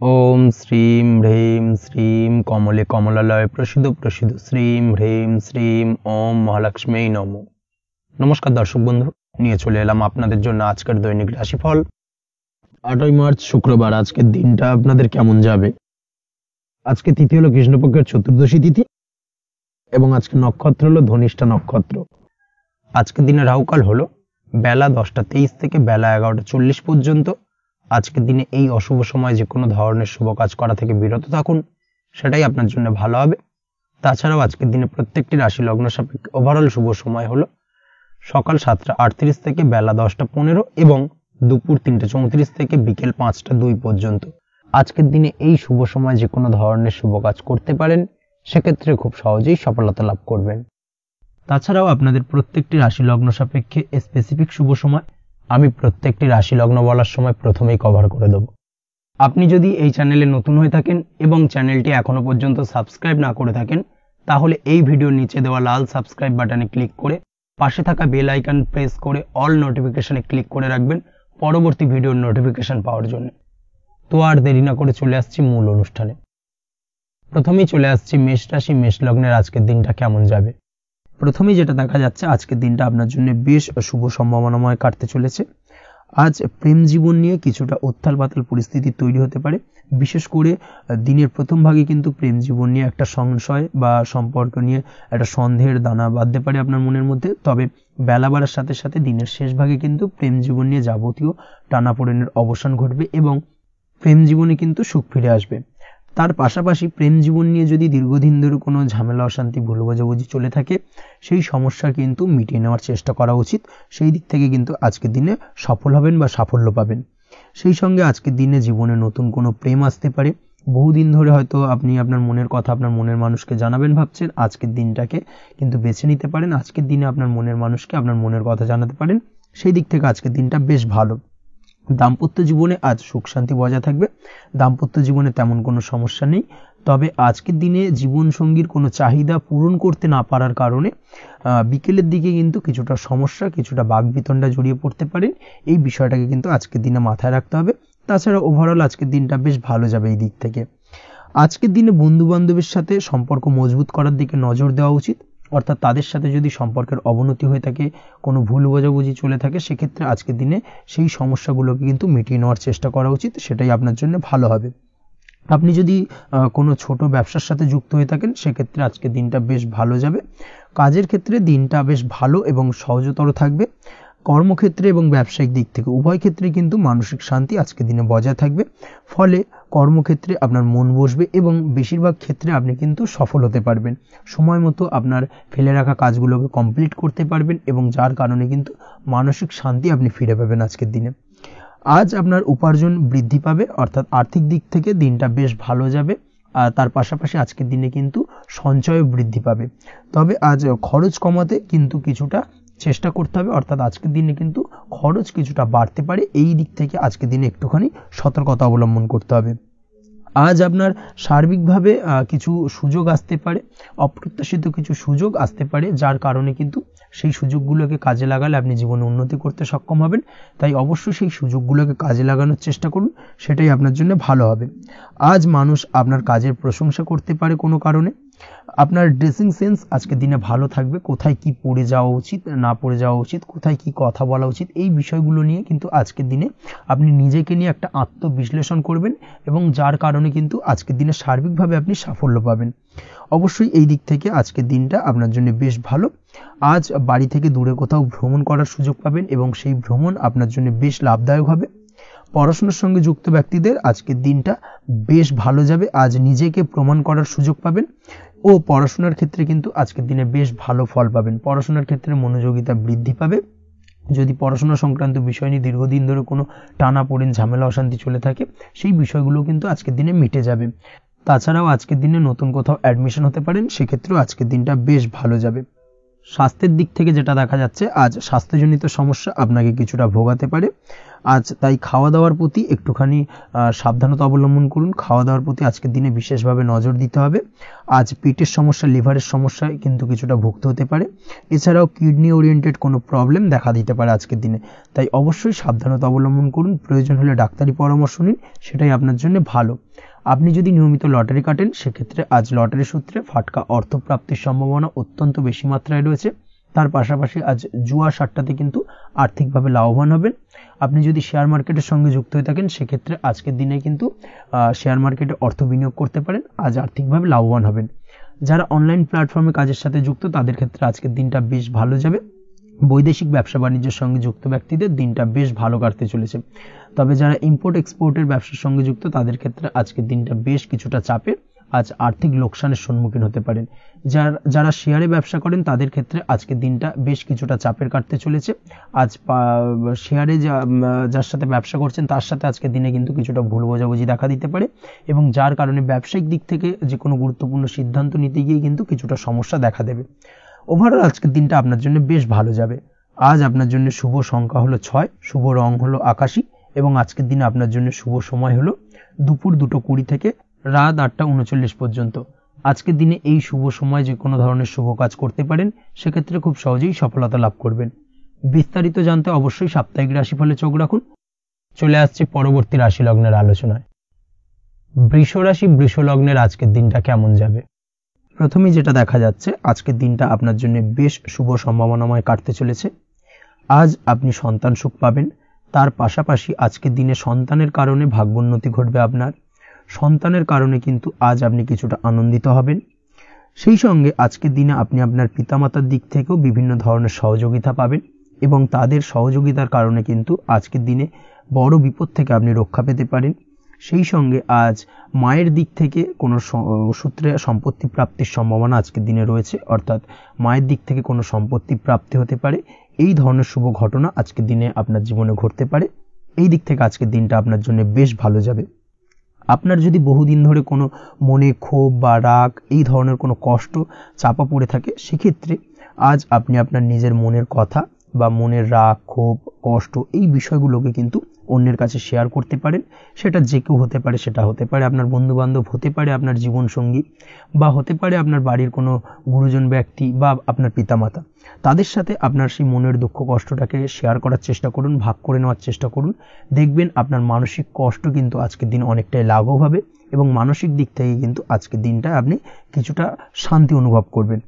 ओम श्रीम ह्रीम श्रीम कमले कमलालय प्रसिद्ध प्रसिद्ध श्रीम ह्रीम श्रीम ओम महालक्ष्मी नमो। नमस्कार दर्शक बंधु, নিয়ে চলে এলাম আপনাদের জন্য আজকের দৈনিক রাশিফল। 8ই মার্চ শুক্রবার আজকের দিনটা আপনাদের কেমন যাবে। আজকে তিথি হলো কৃষ্ণপক্ষের চতুর্দশী তিথি এবং আজকে নক্ষত্র হলো ধনিষ্ঠা নক্ষত্র। আজকের দিনে রাহুকাল হলো বেলা 10টা 23 থেকে বেলা 11টা 40 পর্যন্ত। আজকের দিনে এই অশুভ সময় যে কোনো ধরনের শুভ কাজ করা থেকে বিরত থাকুন, সেটাই আপনার জন্য ভালো হবে। তাছাড়াও আজকের দিনে প্রত্যেকটি রাশি লগ্ন সাপেক্ষে ওভারঅল শুভ সময় হলো সকাল 7টা 38 থেকে বেলা 10টা 15 এবং দুপুর 3টা 34 থেকে বিকেল 5টা 2 পর্যন্ত। আজকের দিনে এই শুভ সময় যে কোনো ধরনের শুভ কাজ করতে পারেন, সেক্ষেত্রে খুব সহজেই সফলতা লাভ করবেন। তাছাড়াও আপনাদের প্রত্যেকটি রাশি লগ্ন সাপেক্ষে স্পেসিফিক শুভ সময় আমি প্রত্যেকটি রাশি লগ্ন বলার সময় প্রথমেই কভার করে দেব। আপনি যদি এই চ্যানেলে নতুন হয়ে থাকেন এবং চ্যানেলটি এখনো পর্যন্ত সাবস্ক্রাইব না করে থাকেন, তাহলে এই ভিডিওর নিচে দেওয়া লাল সাবস্ক্রাইব বাটনে ক্লিক করে পাশে থাকা বেল আইকন প্রেস করে অল নোটিফিকেশনে ক্লিক করে রাখবেন পরবর্তী ভিডিওর নোটিফিকেশন পাওয়ার জন্য। তো আর দেরি না করে চলে আসছি মূল অনুষ্ঠানে। প্রথমেই চলে আসছি মেষ রাশি মেষ লগ্নের আজকের দিনটা কেমন যাবে। প্রথমেই যেটা দেখা যাচ্ছে, আজকের দিনটা আপনার জন্য বেশ শুভ সম্ভাবনাময় কাটতে চলেছে। আজ প্রেম জীবন নিয়ে কিছুটা উত্থাল পাতাল পরিস্থিতি তৈরি হতে পারে। বিশেষ করে দিনের প্রথম ভাগে কিন্তু প্রেম জীবন নিয়ে একটা সংশয় বা সম্পর্ক নিয়ে একটা সন্দেহের দানা বাঁধতে পারে আপনার মনের মধ্যে। তবে বেলা বাড়ার সাথে সাথে দিনের শেষ ভাগে কিন্তু প্রেম জীবন নিয়ে যাবতীয় টানাপোড়েনের অবসান ঘটবে এবং প্রেম জীবনে কিন্তু সুখ ফিরে আসবে। তার পাশাপাশি প্রেম জীবন নিয়ে যদি দীর্ঘদিন ধরে কোনো ঝামেলা অশান্তি ভুল বোঝাবুঝি চলে থাকে, সেই সমস্যা কিন্তু মিটিয়ে নেওয়ার চেষ্টা করা উচিত। সেই দিক থেকে কিন্তু আজকের দিনে সফল হবেন বা সাফল্য পাবেন। সেই সঙ্গে আজকের দিনে জীবনে নতুন কোনো প্রেম আসতে পারে। বহুদিন ধরে হয়তো আপনি আপনার মনের কথা আপনার মনের মানুষকে জানাবেন ভাবছেন, আজকের দিনটাকে কিন্তু বেছে নিতে পারেন। আজকের দিনে আপনার মনের মানুষকে আপনার মনের কথা জানাতে পারেন। সেই দিক থেকে আজকের দিনটা বেশ ভালো। দাম্পত্য জীবনে আজ সুখ শান্তি বজায় থাকবে। দাম্পত্য জীবনে তেমন কোনো সমস্যা নেই। তবে আজকের দিনে জীবন সঙ্গীর কোনো চাহিদা পূরণ করতে না পারার কারণে বিকেলের দিকে কিন্তু কিছুটা সমস্যা, কিছুটা বাকবিতণ্ডা জড়িয়ে পড়তে পারেন। এই বিষয়টাকে কিন্তু আজকের দিনে মাথায় রাখতে হবে। তাছাড়া ওভারঅল আজকের দিনটা বেশ ভালো যাবে এই দিক থেকে। আজকের দিনে বন্ধু বান্ধবের সাথে সম্পর্ক মজবুত করার দিকে নজর দেওয়া উচিত। অর্থাৎ তাদের সাথে যদি সম্পর্কের অবনতি হয়ে থাকে, কোনো ভুল বোঝাবুঝি চলে থাকে, সেক্ষেত্রে আজকের দিনে সেই সমস্যাগুলোকে কিন্তু মিটিয়ে নেওয়ার চেষ্টা করা উচিত। সেটাই আপনার জন্য ভালো হবে। আপনি যদি কোনো ছোট ব্যবসার সাথে যুক্ত হয়ে থাকেন, সেক্ষেত্রে আজকের দিনটা বেশ ভালো যাবে। কাজের ক্ষেত্রে দিনটা বেশ ভালো এবং সহজতর থাকবে। কর্মক্ষেত্রে এবং ব্যবসায়িক দিক থেকে উভয় ক্ষেত্রে কিন্তু মানসিক শান্তি আজকের দিনে বজায় থাকবে। ফলে কর্মক্ষেত্রে আপনার মন বসবে এবং বেশিরভাগ ক্ষেত্রে আপনি কিন্তু সফল হতে পারবেন। সময় মতো আপনার ফেলে রাখা কাজগুলোকে কমপ্লিট করতে পারবেন এবং যার কারণে কিন্তু মানসিক শান্তি আপনি ফিরে পাবেন আজকের দিনে। আজ আপনার উপার্জন বৃদ্ধি পাবে, অর্থাৎ আর্থিক দিক থেকে দিনটা বেশ ভালো যাবে। আর তার পাশাপাশি আজকের দিনে কিন্তু সঞ্চয় বৃদ্ধি পাবে। তবে আজ খরচ কমাতে কিন্তু কিছুটা চেষ্টা করতে হবে, অর্থাৎ আজকের দিনে কিন্তু খরচ কিছুটা বাড়তে পারে। এই দিক থেকে আজকের দিনে একটুখানি সতর্কতা অবলম্বন করতে হবে। আজ আপনার সার্বিকভাবে কিছু সুযোগ আসতে পারে, অপ্রত্যাশিত কিছু সুযোগ আসতে পারে, যার কারণে কিন্তু সেই সুযোগগুলোকে কাজে লাগালে আপনি জীবনে উন্নতি করতে সক্ষম হবেন। তাই অবশ্যই সেই সুযোগগুলোকে কাজে লাগানোর চেষ্টা করুন, সেটাই আপনার জন্য ভালো হবে। আজ মানুষ আপনার কাজের প্রশংসা করতে পারে কোনো কারণে। আপনার ড্রেসিং সেন্স আজকের দিনে ভালো থাকবে। কোথায় কি পরে যাওয়া উচিত না পরে যাওয়া উচিত, কোথায় কি কথা বলা উচিত, এই বিষয়গুলো নিয়ে কিন্তু আজকের দিনে আপনি নিজেকে নিয়ে একটা আত্মবিশ্লেষণ করবেন এবং যার কারণে কিন্তু আজকের দিনে সার্বিকভাবে আপনি সাফল্য পাবেন। অবশ্যই এই দিক থেকে আজকের দিনটা আপনার জন্য বেশ ভালো। আজ বাড়ি থেকে দূরে কোথাও ভ্রমণ করার সুযোগ পাবেন এবং সেই ভ্রমণ আপনার জন্য বেশ লাভদায়ক হবে। পড়াশোনার সঙ্গে যুক্ত ব্যক্তিদের আজকের দিনটা বেশ ভালো যাবে। আজ নিজেকে প্রমাণ করার সুযোগ পাবেন ও পড়াশোনার ক্ষেত্রে কিন্তু আজকের দিনে বেশ ভালো ফল পাবেন। পড়াশোনার ক্ষেত্রে মনোযোগিতা বৃদ্ধি পাবে। যদি পড়াশোনা সংক্রান্ত বিষয় নিয়ে দীর্ঘদিন ধরে কোনো টানাপোড়েন ঝামেলা অশান্তি চলে থাকে, সেই বিষয়গুলো কিন্তু আজকের দিনে মিটে যাবে। তাছাড়াও আজকের দিনে নতুন কোথাও অ্যাডমিশন হতে পারেন, সেক্ষেত্রেও আজকের দিনটা বেশ ভালো যাবে। স্বাস্থ্যের দিক থেকে যেটা দেখা যাচ্ছে, আজ স্বাস্থ্যজনিত সমস্যা আপনাকে কিছুটা ভোগাতে পারে। আজ তাই খাওয়া দাওয়ার প্রতি একটুখানি সাবধানতা অবলম্বন করুন। খাওয়া দাওয়ার প্রতি আজকের দিনে বিশেষভাবে নজর দিতে হবে। আজ পেটের সমস্যা, লিভারের সমস্যায় কিন্তু কিছুটা ভুগতে হতে পারে। এছাড়াও কিডনি ওরিয়েন্টেড কোনো প্রবলেম দেখা দিতে পারে আজকের দিনে, তাই অবশ্যই সাবধানতা অবলম্বন করুন। প্রয়োজন হলে ডাক্তারি পরামর্শ নিন, সেটাই আপনার জন্য ভালো। আপনি যদি নিয়মিত লটারি কাটেন, সেক্ষেত্রে আজ লটারি সূত্রে ফাটকা অর্থপ্রাপ্তির সম্ভাবনা অত্যন্ত বেশি মাত্রায় রয়েছে। তার পাশাপাশি আজ জুয়া সাট্টাতে কিন্তু আর্থিকভাবে লাভবান হবেন। আপনি যদি শেয়ার মার্কেটের সঙ্গে যুক্ত হয়ে থাকেন, সেক্ষেত্রে আজকের দিনে কিন্তু শেয়ার মার্কেটে অর্থ বিনিয়োগ করতে পারেন, আজ আর্থিকভাবে লাভবান হবেন। যারা অনলাইন প্ল্যাটফর্মে কাজের সাথে যুক্ত, তাদের ক্ষেত্রে আজকের দিনটা বেশ ভালো যাবে। বৈদেশিক ব্যবসা বাণিজ্যের সঙ্গে যুক্ত ব্যক্তিদের দিনটা বেশ ভালো কাটতে চলেছে। তবে যারা ইম্পোর্ট এক্সপোর্টের ব্যবসার সঙ্গে যুক্ত, তাদের ক্ষেত্রে আজকের দিনটা বেশ কিছুটা চাপের। আজ আর্থিক লোকসানের সম্মুখীন হতে পারেন। যারা শেয়ারে ব্যবসা করেন, তাদের ক্ষেত্রে আজকের দিনটা বেশ কিছুটা চাপের কাটতে চলেছে। আজ শেয়ারে যার সাথে ব্যবসা করছেন, তার সাথে আজকের দিনে কিন্তু কিছুটা ভুল বোঝাবুঝি দেখা দিতে পারে, এবং যার কারণে ব্যবসায়িক দিক থেকে যে কোনো গুরুত্বপূর্ণ সিদ্ধান্ত নিতে গিয়ে কিন্তু কিছুটা সমস্যা দেখা দেবে। ওভারঅল আজকের দিনটা আপনার জন্য বেশ ভালো যাবে। আজ আপনার জন্য শুভ সংখ্যা হলো 6, শুভ রং হলো আকাশী, এবং আজকের দিনে আপনার জন্য শুভ সময় হলো দুপুর 2:20 থেকে রাত 8:39 পর্যন্ত। আজকের দিনে এই শুভ সময় যে কোনো ধরনের শুভ কাজ করতে পারেন, সেক্ষেত্রে খুব সহজেই সফলতা লাভ করবেন। বিস্তারিত জানতে অবশ্যই সাপ্তাহিক রাশিফলে চোখ রাখুন। চলে আসছে পরবর্তী রাশি লগ্নের আলোচনায়। বৃষ রাশি, বৃষ লগ্নের আজকের দিনটা কেমন যাবে? প্রথমেই যেটা দেখা যাচ্ছে, আজকের দিনটা আপনার জন্য বেশ শুভ সম্ভাবনাময় কাটতে চলেছে। আজ আপনি সন্তান সুখ পাবেন। তার পাশাপাশি আজকের দিনে সন্তানের কারণে ভাগ্যোন্নতি ঘটবে আপনার। সন্তানের কারণে কিন্তু আজ আপনি কিছুটা আনন্দিত হবেন। সেই সঙ্গে আজকের দিনে আপনি আপনার পিতামাতার দিক থেকেও বিভিন্ন ধরনের সহযোগিতা পাবেন, এবং তাদের সহযোগিতার কারণে কিন্তু আজকের দিনে বড় বিপদ থেকে আপনি রক্ষা পেতে পারেন। সেই সঙ্গে আজ মায়ের দিক থেকে কোনো সূত্রে সম্পত্তি প্রাপ্তির সম্ভাবনা আজকের দিনে রয়েছে, অর্থাৎ মায়ের দিক থেকে কোনো সম্পত্তি প্রাপ্তি হতে পারে। এই ধরনের শুভ ঘটনা আজকের দিনে আপনার জীবনে ঘটতে পারে। এই দিক থেকে আজকের দিনটা আপনার জন্য বেশ ভালো যাবে। আপনার যদি বহুদিন ধরে কোনো মনে ক্ষোভ বা রাগ, এই ধরনের কোনো কষ্ট চাপা পড়ে থাকে, সেক্ষেত্রে আজ আপনি আপনার নিজের মনের কথা বা মনের রাগ, ক্ষোভ, কষ্ট, এই বিষয়গুলোকে কিন্তু অন্যের কাছে শেয়ার করতে পারেন। সেটা যে কেউ হতে পারে, সেটা হতে পারে আপনার বন্ধুবান্ধব, হতে পারে আপনার জীবনসঙ্গী, বা হতে পারে আপনার বাড়ির কোনো গুরুজন ব্যক্তি বা আপনার পিতামাতা। তাদের সাথে আপনার সেই মনের দুঃখ কষ্টটাকে শেয়ার করার চেষ্টা করুন, ভাগ করে নেওয়ার চেষ্টা করুন। দেখবেন আপনার মানসিক কষ্ট কিন্তু আজকের দিন অনেকটাই লাঘব হবে, এবং মানসিক দিক থেকে কিন্তু আজকের দিনটায় আপনি কিছুটা শান্তি অনুভব করবেন।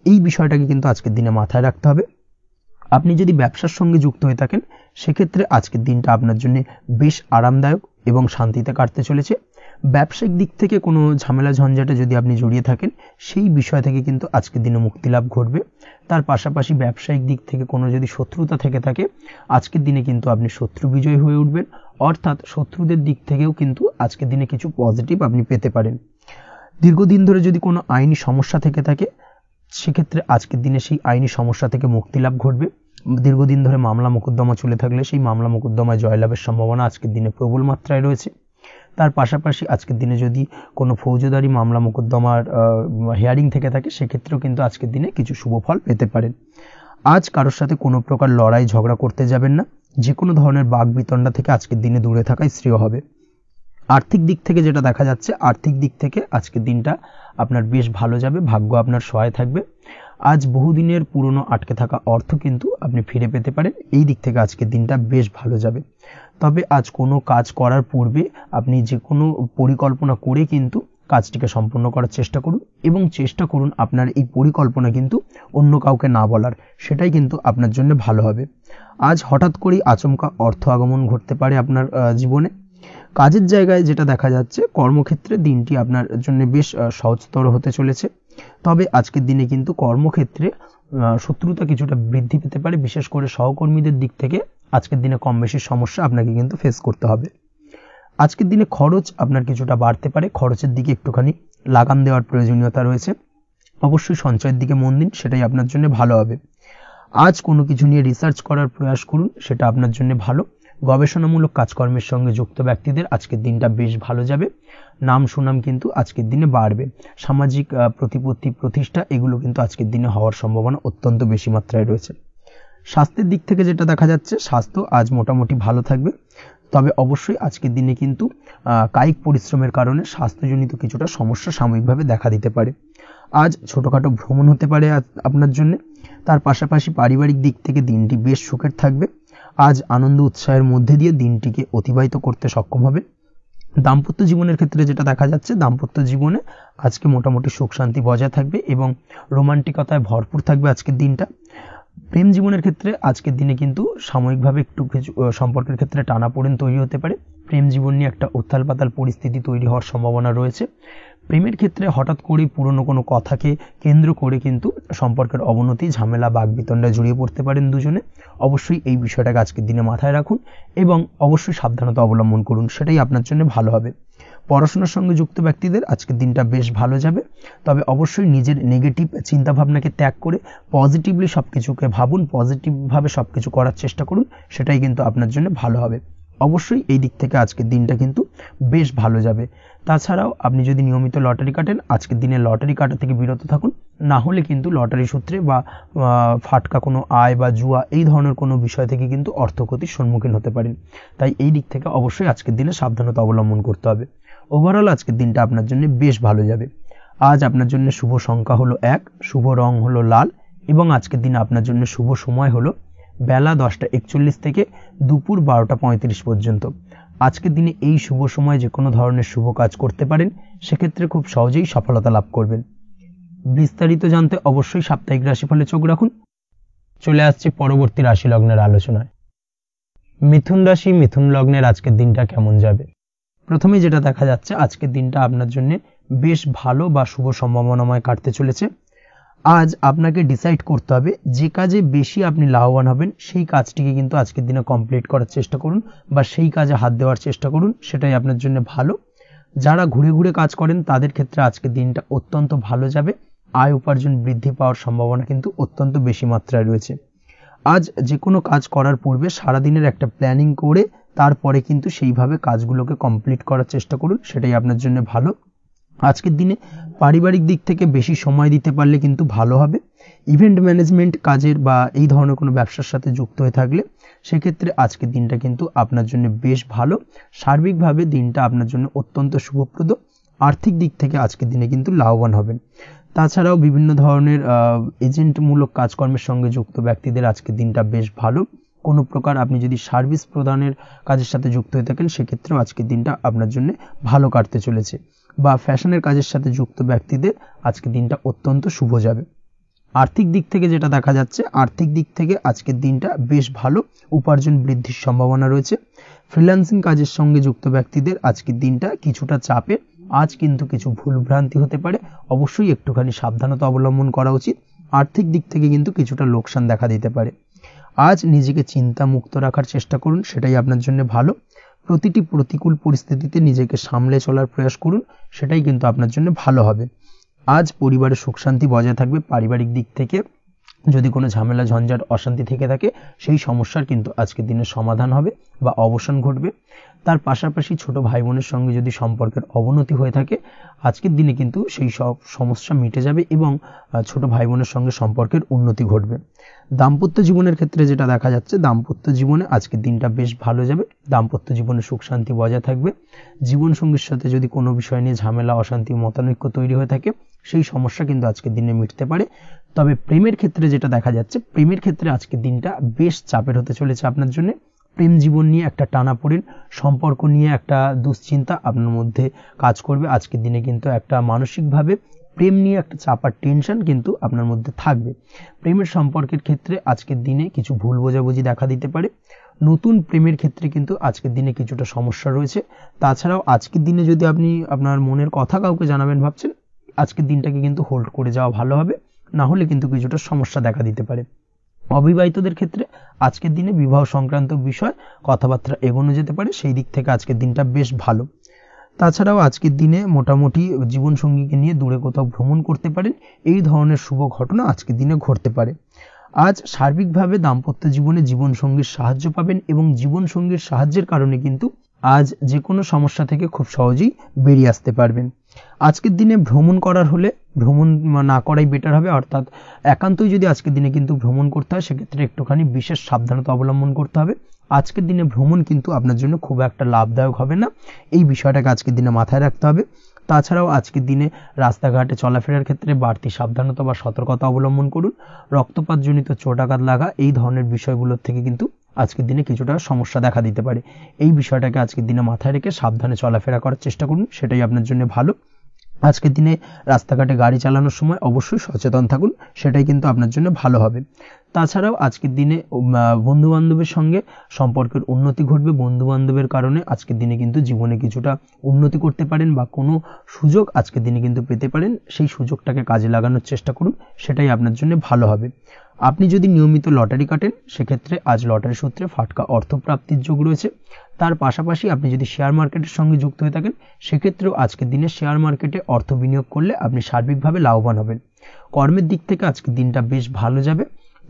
এই বিষয়টাকে কিন্তু আজকের দিনে মাথায় রাখতে হবে। আপনি যদি ব্যবসার সঙ্গে যুক্ত হয়ে থাকেন, সেক্ষেত্রে আজকের দিনটা আপনার জন্য বেশ আরামদায়ক এবং শান্তিতে কাটতে চলেছে। ব্যবসায়িক দিক থেকে কোনো ঝামেলা ঝঞ্ঝাটে যদি আপনি জড়িয়ে থাকেন, সেই বিষয় থেকে কিন্তু আজকের দিনে মুক্তি লাভ ঘটবে। তার পাশাপাশি ব্যবসায়িক দিক থেকে কোনো যদি শত্রুতা থেকে থাকে, আজকের দিনে কিন্তু আপনি শত্রু বিজয়ী হয়ে উঠবেন, অর্থাৎ শত্রুদের দিক থেকেও কিন্তু আজকের দিনে কিছু পজিটিভ আপনি পেতে পারেন। দীর্ঘদিন ধরে যদি কোনো আইনি সমস্যা থেকে থাকে, সেক্ষেত্রে আজকের দিনে সেই আইনি সমস্যা থেকে মুক্তি লাভ ঘটবে। দীর্ঘদিন ধরে মামলা মোকদ্দমা চলে থাকলে, সেই মামলা মোকদ্দমায় জয়লাভের সম্ভাবনা আজকের দিনে প্রবল মাত্রায় রয়েছে। তার পাশাপাশি আজকের দিনে যদি কোনো ফৌজদারি মামলা মোকদ্দমার হিয়ারিং থেকে থাকে, সেক্ষেত্রেও কিন্তু আজকের দিনে কিছু শুভ ফল পেতে পারেন। আজ কারোর সাথে কোনো প্রকার লড়াই ঝগড়া করতে যাবেন না। যে কোনো ধরনের বাক বিতণ্ডা থেকে আজকের দিনে দূরে থাকাই শ্রেয় হবে। আর্থিক দিক থেকে যেটা দেখা যাচ্ছে, আর্থিক দিক থেকে আজকের দিনটা আপনার বেশ ভালো যাবে, ভাগ্য আপনার সহায় থাকবে। আজ বহুদিনের পুরনো আটকে থাকা অর্থ কিন্তু আপনি ফিরে পেতে পারেন। এই দিক থেকে আজকের দিনটা বেশ ভালো যাবে। তবে আজ কোনো কাজ করার পূর্বে আপনি যে কোনো পরিকল্পনা করে কিন্তু কাজটিকে সম্পূর্ণ করার চেষ্টা করুন, এবং চেষ্টা করুন আপনার এই পরিকল্পনা কিন্তু অন্য কাউকে না বলার, সেটাই কিন্তু আপনার জন্য ভালো হবে। আজ হঠাৎ করেই আচমকা অর্থ আগমন ঘটতে পারে আপনার জীবনে। কাজের জায়গায় যেটা দেখা যাচ্ছে, কর্মক্ষেত্রে দিনটি আপনার জন্য বেশ সহজতর হতে চলেছে। তবে আজকের দিনে কিন্তু কর্মক্ষেত্রে শত্রুতা কিছুটা বৃদ্ধি পেতে পারে, বিশেষ করে সহকর্মীদের দিক থেকে আজকের দিনে কম বেশি সমস্যা আপনাকে কিন্তু ফেস করতে হবে। আজকের দিনে খরচ আপনার কিছুটা বাড়তে পারে, খরচের দিকে একটুখানি লাগাম দেওয়ার প্রয়োজনীয়তা রয়েছে। অবশ্যই সঞ্চয়ের দিকে মন দিন, সেটাই আপনার জন্য ভালো হবে। আজ কোনো কিছু নিয়ে রিসার্চ করার প্রয়াস করুন, সেটা আপনার জন্য ভালো। গবেষণামূলক কাজকর্মের সঙ্গে যুক্ত ব্যক্তিদের আজকের দিনটা বেশ ভালো যাবে। নাম সুনাম কিন্তু আজকের দিনে বাড়বে। সামাজিক প্রতিপত্তি, প্রতিষ্ঠা, এগুলো কিন্তু আজকের দিনে হওয়ার সম্ভাবনা অত্যন্ত বেশি মাত্রায় রয়েছে। স্বাস্থ্যের দিক থেকে যেটা দেখা যাচ্ছে, স্বাস্থ্য আজ মোটামুটি ভালো থাকবে, তবে অবশ্যই আজকের দিনে কিন্তু কায়িক পরিশ্রমের কারণে স্বাস্থ্যজনিত কিছুটা সমস্যা সাময়িকভাবে দেখা দিতে পারে। আজ ছোটোখাটো ভ্রমণ হতে পারে আপনার জন্য। তার পাশাপাশি পারিবারিক দিক থেকে দিনটি বেশ সুখের থাকবে। আজ আনন্দ উৎসাহের মধ্যে দিয়ে দিনটিকে অতিবাহিত করতে সক্ষম হবে। দাম্পত্য জীবনের ক্ষেত্রে যেটা দেখা যাচ্ছে, দাম্পত্য জীবনে আজকে মোটামুটি সুখ শান্তি বজায় থাকবে এবং রোমান্টিকতায় ভরপুর থাকবে আজকের দিনটা। প্রেম জীবনের ক্ষেত্রে আজকের দিনে কিন্তু সাময়িকভাবে একটু কিছু সম্পর্কের ক্ষেত্রে টানাপোড়েন তৈরি হতে পারে। প্রেম জীবন নিয়ে একটা উত্থাল পাতাল পরিস্থিতি তৈরি হওয়ার সম্ভাবনা রয়েছে। প্রেমের ক্ষেত্রে হঠাৎ করেই পুরনো কোনো কথাকে কেন্দ্র করে কিন্তু সম্পর্কের অবনতি, ঝামেলা, বাগবিতণ্ডায় জড়িয়ে পড়তে পারেন দুজনে। অবশ্যই এই বিষয়টাকে আজকের দিনে মাথায় রাখুন এবং অবশ্যই সাবধানতা অবলম্বন করুন, সেটাই আপনার জন্য ভালো হবে। পড়াশোনার সঙ্গে যুক্ত ব্যক্তিদের আজকের দিনটা বেশ ভালো যাবে, তবে অবশ্যই নিজের নেগেটিভ চিন্তাভাবনাকে ত্যাগ করে পজিটিভলি সব কিছুকে ভাবুন, পজিটিভভাবে সব কিছু করার চেষ্টা করুন, সেটাই কিন্তু আপনার জন্য ভালো হবে। অবশ্যই এই দিক থেকে আজকের দিনটা কিন্তু বেশ ভালো যাবে। তাছাড়াও আপনি যদি নিয়মিত লটারি কাটেন, আজকের দিনে লটারি কাটা থেকে বিরত থাকুন, না হলে কিন্তু লটারি সূত্রে বা ফাটকা কোনো আয় বা জুয়া এই ধরনের কোনো বিষয় থেকে কিন্তু অর্থক্ষতির সম্মুখীন হতে পারেন। তাই এই দিক থেকে অবশ্যই আজকের দিনে সাবধানতা অবলম্বন করতে হবে। ওভারঅল আজকের দিনটা আপনার জন্য বেশ ভালো যাবে। আজ আপনার জন্য শুভ সংখ্যা হলো 1, শুভ রং হলো লাল এবং আজকের দিনে আপনার জন্য শুভ সময় হলো বেলা 10:41 থেকে দুপুর 12:35 পর্যন্ত। আজকের দিনে এই শুভ সময় যে কোনো ধরনের শুভ কাজ করতে পারেন, সেক্ষেত্রে খুব সহজেই সফলতা লাভ করবেন। বিস্তারিত জানতে অবশ্যই সাপ্তাহিক রাশিফলে চোখ রাখুন। চলে আসছে পরবর্তী রাশি লগ্নের আলোচনায়। মিথুন রাশি, মিথুন লগ্নের আজকের দিনটা কেমন যাবে? প্রথমে যেটা দেখা যাচ্ছে, আজকের দিনটা আপনার জন্য বেশ ভালো বা শুভ সম্ভাবনাময় কাটতে চলেছে। আজ আপনাকে ডিসাইড করতে হবে যে কাজে বেশি আপনি লাভবান হবেন সেই কাজটিকে কিন্তু আজকের দিনে কমপ্লিট করার চেষ্টা করুন বা সেই কাজে হাত দেওয়ার চেষ্টা করুন, সেটাই আপনার জন্য ভালো। যারা ঘুরে ঘুরে কাজ করেন তাদের ক্ষেত্রে আজকের দিনটা অত্যন্ত ভালো যাবে। আয় উপার্জন বৃদ্ধি পাওয়ার সম্ভাবনা কিন্তু অত্যন্ত বেশি মাত্রায় রয়েছে। আজ যে কোনো কাজ করার পূর্বে সারাদিনের একটা প্ল্যানিং করে তারপরে কিন্তু সেইভাবে কাজগুলোকে কমপ্লিট করার চেষ্টা করুন, সেটাই আপনার জন্য ভালো। আজকের দিনে পারিবারিক দিক থেকে বেশি সময় দিতে পারলে কিন্তু ভালো হবে। ইভেন্ট ম্যানেজমেন্ট কাজের বা এই ধরনের কোনো ব্যবসার সাথে যুক্ত হয়ে থাকলে সেক্ষেত্রে আজকের দিনটা কিন্তু আপনার জন্য বেশ ভালো। সার্বিকভাবে দিনটা আপনার জন্য অত্যন্ত শুভপ্রদ। আর্থিক দিক থেকে আজকের দিনে কিন্তু লাভবান হবেন। তাছাড়াও বিভিন্ন ধরনের এজেন্টমূলক কাজকর্মের সঙ্গে যুক্ত ব্যক্তিদের আজকের দিনটা বেশ ভালো। কোনো প্রকার আপনি যদি সার্ভিস প্রদানের কাজের সাথে যুক্ত হয়ে থাকেন, সেক্ষেত্রেও আজকের দিনটা আপনার জন্য ভালো কাটতে চলেছে। বা ফ্যাশনের কাজের সাথে যুক্ত ব্যক্তিদের আজকের দিনটা অত্যন্ত শুভ যাবে। আর্থিক দিক থেকে যেটা দেখা যাচ্ছে, আর্থিক দিক থেকে আজকের দিনটা বেশ ভালো, উপার্জন বৃদ্ধির সম্ভাবনা রয়েছে। ফ্রিল্যান্সিং কাজের সঙ্গে যুক্ত ব্যক্তিদের আজকের দিনটা কিছুটা চাপে। আজ কিন্তু কিছু ভুলভ্রান্তি হতে পারে, অবশ্যই একটুখানি সাবধানতা অবলম্বন করা উচিত। আর্থিক দিক থেকে কিন্তু কিছুটা লোকসান দেখা দিতে পারে। আজ নিজেকে চিন্তা মুক্ত রাখার চেষ্টা করুন, সেটাই আপনার জন্য ভালো। প্রতিটি প্রতিকূল পরিস্থিতিতে নিজেকে সামলে চলার প্রয়াস করুন, সেটাই কিন্তু আপনার জন্য ভালো হবে। আজ পরিবারের সুখ শান্তি বজায় থাকবে। পারিবারিক দিক থেকে যদি কোনো ঝামেলা ঝঞ্ঝাট অশান্তি থেকে থাকে, সেই সমস্যার কিন্তু আজকের দিনে সমাধান হবে বা অবসান ঘটবে। তার পাশাপাশি ছোট ভাই বোনের সঙ্গে যদি সম্পর্কের অবনতি হয়ে থাকে, আজকের দিনে কিন্তু সেই সব সমস্যা মিটে যাবে এবং ছোট ভাই বোনের সঙ্গে সম্পর্কের উন্নতি ঘটবে। দাম্পত্য জীবনের ক্ষেত্রে যেটা দেখা যাচ্ছে, দাম্পত্য জীবনে আজকের দিনটা বেশ ভালো যাবে। দাম্পত্য জীবনে সুখ শান্তি বজায় থাকবে। জীবনসঙ্গীর সাথে যদি কোনো বিষয় নিয়ে ঝামেলা, অশান্তি, মতানৈক্য তৈরি হয়ে থাকে, সেই সমস্যা কিন্তু আজকের দিনে মিটতে পারে। তবে প্রেমের ক্ষেত্রে যেটা দেখা যাচ্ছে, প্রেমের ক্ষেত্রে আজকের দিনটা বেশ চাপের হতে চলেছে আপনার জন্য। প্রেম জীবন নিয়ে একটা টানাপোড়েন, সম্পর্ক নিয়ে একটা দুশ্চিন্তা আপনার মধ্যে কাজ করবে। আজকের দিনে কিন্তু একটা মানসিকভাবে প্রেম নিয়ে একটা চাপার টেনশন কিন্তু আপনার মধ্যে থাকবে। প্রেমের সম্পর্কের ক্ষেত্রে আজকের দিনে কিছু ভুল বোঝাবুঝি দেখা দিতে পারে। নতুন প্রেমের ক্ষেত্রে কিন্তু আজকের দিনে কিছুটা সমস্যা রয়েছে। তাছাড়াও আজকের দিনে যদি আপনি আপনার মনের কথা কাউকে জানাবেন ভাবছেন, আজকের দিনটাকে কিন্তু হোল্ড করে যাওয়া ভালো হবে, না হলে কিন্তু কিছুটা সমস্যা দেখা দিতে পারে। অবিবাহিতদের ক্ষেত্রে আজকের দিনে বিবাহ সংক্রান্ত বিষয় কথাবার্তা এগোনো যেতে পারে, সেই দিক থেকে আজকের দিনটা বেশ ভালো। তাছাড়াও আজকের দিনে মোটামুটি জীবনসঙ্গীকে নিয়ে দূরে কোথাও ভ্রমণ করতে পারেন, এই ধরনের শুভ ঘটনা আজকের দিনে ঘটতে পারে। আজ সার্বিকভাবে দাম্পত্য জীবনে জীবনসঙ্গীর সাহায্য পাবেন এবং জীবনসঙ্গীর সাহায্যের কারণে কিন্তু আজ যে কোনো সমস্যা থেকে খুব সহজেই বেরিয়ে আসতে পারবেন। আজকের দিনে ভ্রমণ করার হলে ভ্রমণ না করাই বেটার হবে। অর্থাৎ একান্তই যদি আজকের দিনে কিন্তু ভ্রমণ করতে হয় সেক্ষেত্রে একটুখানি বিশেষ সাবধানতা অবলম্বন করতে হবে। আজকের দিনে ভ্রমণ কিন্তু আপনার জন্য খুব একটা লাভদায়ক হবে না, এই বিষয়টাকে আজকের দিনে মাথায় রাখতে হবে। তাছাড়াও আজকের দিনে রাস্তাঘাটে চলাফেরার ক্ষেত্রে বাড়তি সাবধানতা বা সতর্কতা অবলম্বন করুন। রক্তপাতজনিত চোটাঘাত লাগা এই ধরনের বিষয়গুলোর থেকে কিন্তু আজকের দিনে কিছুটা সমস্যা দেখা দিতে পারে। এই বিষয়টাকে আজকের দিনে মাথায় রেখে সাবধানে চলাফেরা করার চেষ্টা করুন, সেটাই আপনার জন্য ভালো। আজকের দিনে রাস্তাঘাটে গাড়ি চালানোর সময় অবশ্যই সচেতন থাকুন, সেটাই কিন্তু আপনার জন্য ভালো হবে। তাছাড়াও আজকের দিনে বন্ধু বান্ধবের সঙ্গে সম্পর্কের উন্নতি ঘটবে। বন্ধু বান্ধবের কারণে আজকের দিনে কিন্তু জীবনে কিছুটা উন্নতি করতে পারেন বা কোনো সুযোগ আজকের দিনে কিন্তু পেতে পারেন, সেই সুযোগটাকে কাজে লাগানোর চেষ্টা করুন, সেটাই আপনার জন্য ভালো হবে। আপনি যদি নিয়মিত লটারি কাটেন সেক্ষেত্রে আজ লটারি সূত্রে ফাটকা অর্থপ্রাপ্তির যোগ রয়েছে। তার পাশাপাশি আপনি যদি শেয়ার মার্কেটের সঙ্গে যুক্ত হয়ে থাকেন সেক্ষেত্রেও আজকের দিনে শেয়ার মার্কেটে অর্থ বিনিয়োগ করলে আপনি সার্বিকভাবে লাভবান হবেন। কর্মের দিক থেকে আজকের দিনটা বেশ ভালো যাবে।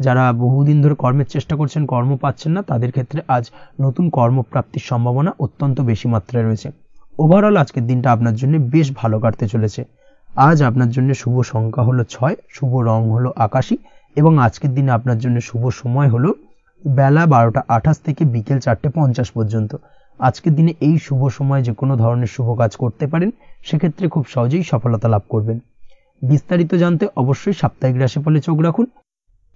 যারা বহুদিন ধরে কর্মের চেষ্টা করছেন, কর্ম পাচ্ছেন না, তাদের ক্ষেত্রে আজ নতুন কর্মপ্রাপ্তির সম্ভাবনা অত্যন্ত বেশি মাত্রায় রয়েছে। ওভারঅল আজকের দিনটা আপনার জন্য বেশ ভালো কাটতে চলেছে। আজ আপনার জন্য শুভ সংখ্যা হলো 6, শুভ রং হলো আকাশী এবং আজকের দিনে আপনার জন্য শুভ সময় হলো বেলা 12:28 থেকে বিকেল 4:50 পর্যন্ত। আজকের দিনে এই শুভ সময় যে কোনো ধরনের শুভ কাজ করতে পারেন, সেক্ষেত্রে খুব সহজেই সফলতা লাভ করবেন। বিস্তারিত জানতে অবশ্যই সাপ্তাহিক রাশিফলে চোখ রাখুন।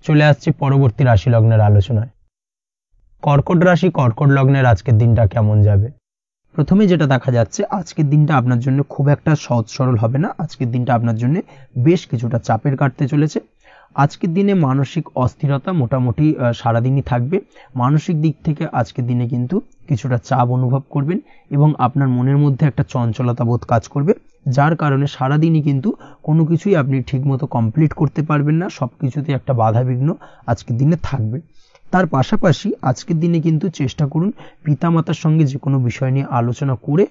চলে আসছে পরবর্তী রাশি লগ্নের আলোচনায়। কর্কট রাশি, কর্কট লগ্নের আজকের দিনটা কেমন যাবে? প্রথমে যেটা দেখা যাচ্ছে, আজকের দিনটা আপনার জন্য খুব একটা সহজ সরল হবে না। আজকের দিনটা আপনার জন্য বেশ কিছুটা চাপের কাটতে চলেছে। আজকের দিনে মানসিক অস্থিরতা মোটামুটি সারাদিনই থাকবে। মানসিক দিক থেকে আজকের দিনে কিন্তু কিছুটা চাপ অনুভব করবেন এবং আপনার মনের মধ্যে একটা চঞ্চলতা বোধ কাজ করবে, যার কারণে সারাদিনই কিন্তু কোনো কিছুই আপনি ঠিকমতো কমপ্লিট করতে পারবেন না। সব কিছুতে একটা বাধা বিঘ্ন আজকের দিনে থাকবে। তার পাশাপাশি আজকের দিনে কিন্তু চেষ্টা করুন পিতামাতার সঙ্গে যে কোনো বিষয় নিয়ে আলোচনা করে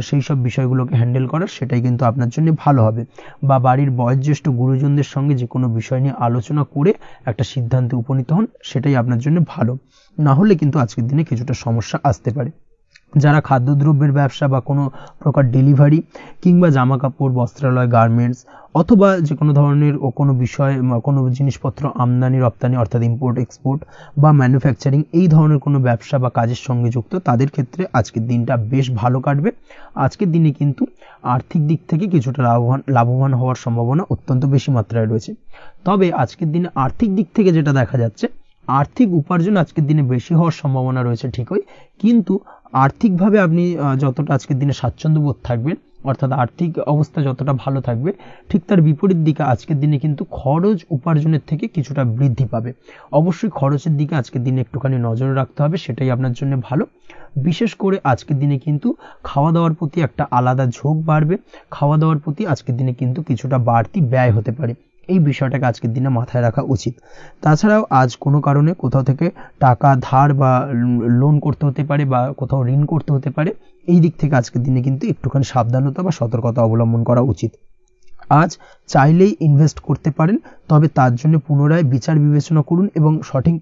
সেই সব বিষয়গুলোকে হ্যান্ডেল করার, সেটাই কিন্তু আপনার জন্য ভালো হবে। বা বাড়ির বয়োজ্যেষ্ঠ গুরুজনদের সঙ্গে যে কোনো বিষয় নিয়ে আলোচনা করে একটা সিদ্ধান্তে উপনীত হন, সেটাই আপনার জন্য ভালো। না হলে কিন্তু আজকের দিনে কিছুটা সমস্যা আসতে পারে। যারা খাদ্যদ্রব্যের ব্যবসা বা কোনো প্রকার ডেলিভারি কিংবা জামা কাপড়, বস্ত্রালয়, গার্মেন্টস অথবা যে কোনো ধরনের কোনো বিষয়, কোনো জিনিসপত্র আমদানি রপ্তানি অর্থাৎ ইম্পোর্ট এক্সপোর্ট বা ম্যানুফ্যাকচারিং এই ধরনের কোনো ব্যবসা বা কাজের সঙ্গে যুক্ত, তাদের ক্ষেত্রে আজকের দিনটা বেশ ভালো কাটবে। আজকের দিনে কিন্তু আর্থিক দিক থেকে কিছুটা লাভবান হওয়ার সম্ভাবনা অত্যন্ত বেশি মাত্রায় রয়েছে। তবে আজকের দিনে আর্থিক দিক থেকে যেটা দেখা যাচ্ছে, আর্থিক উপার্জন আজকের দিনে বেশি হওয়ার সম্ভাবনা রয়েছে ঠিকই, কিন্তু আর্থিকভাবে আপনি যতটা আজকের দিনে স্বাচ্ছন্দ্য বোধ থাকবেন, অর্থাৎ আর্থিক অবস্থা যতটা ভালো থাকবে, ঠিক তার বিপরীত দিকে আজকের দিনে কিন্তু খরচ উপার্জনের থেকে কিছুটা বৃদ্ধি পাবে। অবশ্যই খরচের দিকে আজকের দিনে একটুখানি নজর রাখতে হবে, সেটাই আপনার জন্য ভালো। বিশেষ করে আজকের দিনে কিন্তু খাওয়া দাওয়ার প্রতি একটা আলাদা ঝোঁক বাড়বে। খাওয়া দাওয়ার প্রতি আজকের দিনে কিন্তু কিছুটা বাড়তি ব্যয় হতে পারে, এই বিষয়টাকে আজকের দিনে মাথায় রাখা উচিত। তাছাড়াও আজ কোনো কারণে কোথাও থেকে টাকা ধার বা লোন করতে হতে পারে বা কোথাও ঋণ করতে হতে পারে, এই দিক থেকে আজকের দিনে কিন্তু একটুখানি সাবধানতা বা সতর্কতা অবলম্বন করা উচিত। আজ চাইলেই ইনভেস্ট করতে পারেন, তবে তার জন্য পুনরায় বিচার বিবেচনা করুন এবং সঠিক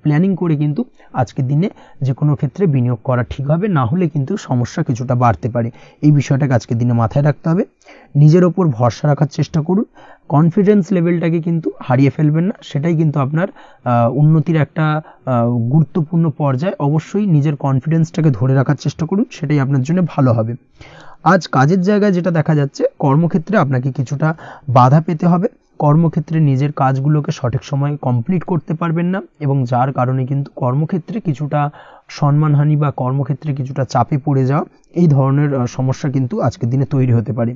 প্ল্যানিং করে কিন্তু আজকের দিনে যে কোনো ক্ষেত্রে বিনিয়োগ করা ঠিক হবে। না হলে কিন্তু সমস্যা কিছুটা বাড়তে পারে, এই বিষয়টাকে আজকের দিনে মাথায় রাখতে হবে। নিজের ওপর ভরসা রাখার চেষ্টা করুন, কনফিডেন্স লেভেলটাকে কিন্তু হারিয়ে ফেলবেন না, সেটাই কিন্তু আপনার উন্নতির একটা গুরুত্বপূর্ণ পর্যায়। অবশ্যই নিজের কনফিডেন্সটাকে ধরে রাখার চেষ্টা করুন, সেটাই আপনার জন্য ভালো হবে। আজ কাজের জায়গায় যেটা দেখা যাচ্ছে, কর্মক্ষেত্রে আপনাকে কিছুটা বাধা পেতে হবে। কর্মক্ষেত্রে নিজের কাজগুলোকে সঠিক সময়ে কমপ্লিট করতে পারবেন না এবং যার কারণে কিন্তু কর্মক্ষেত্রে কিছুটা সম্মানহানি বা কর্মক্ষেত্রে কিছুটা চাপে পড়ে যাওয়া, এই ধরনের সমস্যা কিন্তু আজকের দিনে তৈরি হতে পারে।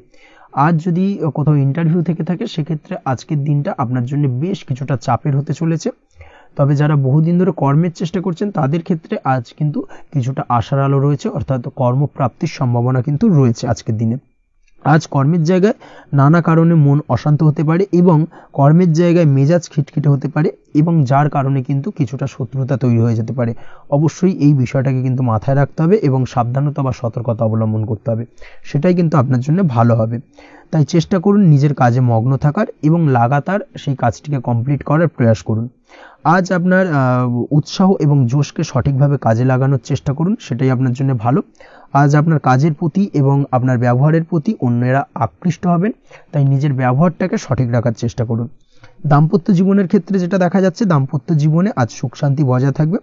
আজ যদি কোথাও ইন্টারভিউ থেকে থাকে, সেক্ষেত্রে আজকের দিনটা আপনার জন্য বেশ কিছুটা চাপের হতে চলেছে। তবে যারা বহুদিন ধরে কর্মের চেষ্টা করছেন, তাদের ক্ষেত্রে আজ কিন্তু কিছুটা আশার আলো রয়েছে, অর্থাৎ কর্মপ্রাপ্তির সম্ভাবনা কিন্তু রয়েছে আজকের দিনে। আজ কর্মের জায়গায় নানা কারণে মন অশান্ত হতে পারে এবং কর্মের জায়গায় মেজাজ খিটখিটে হতে পারে এবং যার কারণে কিন্তু কিছুটা শত্রুতা তৈরি হয়ে যেতে পারে। অবশ্যই এই বিষয়টাকে কিন্তু মাথায় রাখতে হবে এবং সাবধানতা বা সতর্কতা অবলম্বন করতে হবে, সেটাই কিন্তু আপনার জন্য ভালো হবে। তাই চেষ্টা করুন নিজের কাজে মগ্ন থাকার এবং লাগাতার সেই কাজটিকে কমপ্লিট করার প্রয়াস করুন। আজ আপনার উৎসাহ এবং জোশকে সঠিকভাবে কাজে লাগানোর চেষ্টা করুন, সেটাই আপনার জন্য ভালো। আজ আপনার কাজের প্রতি এবং আপনার ব্যবহারের প্রতি অন্যেরা আকৃষ্ট হবেন, তাই নিজের ব্যবহারটাকে সঠিক রাখার চেষ্টা করুন। দাম্পত্য জীবনের ক্ষেত্রে যেটা দেখা যাচ্ছে, দাম্পত্য জীবনে আজ সুখ শান্তি বজায় থাকবে।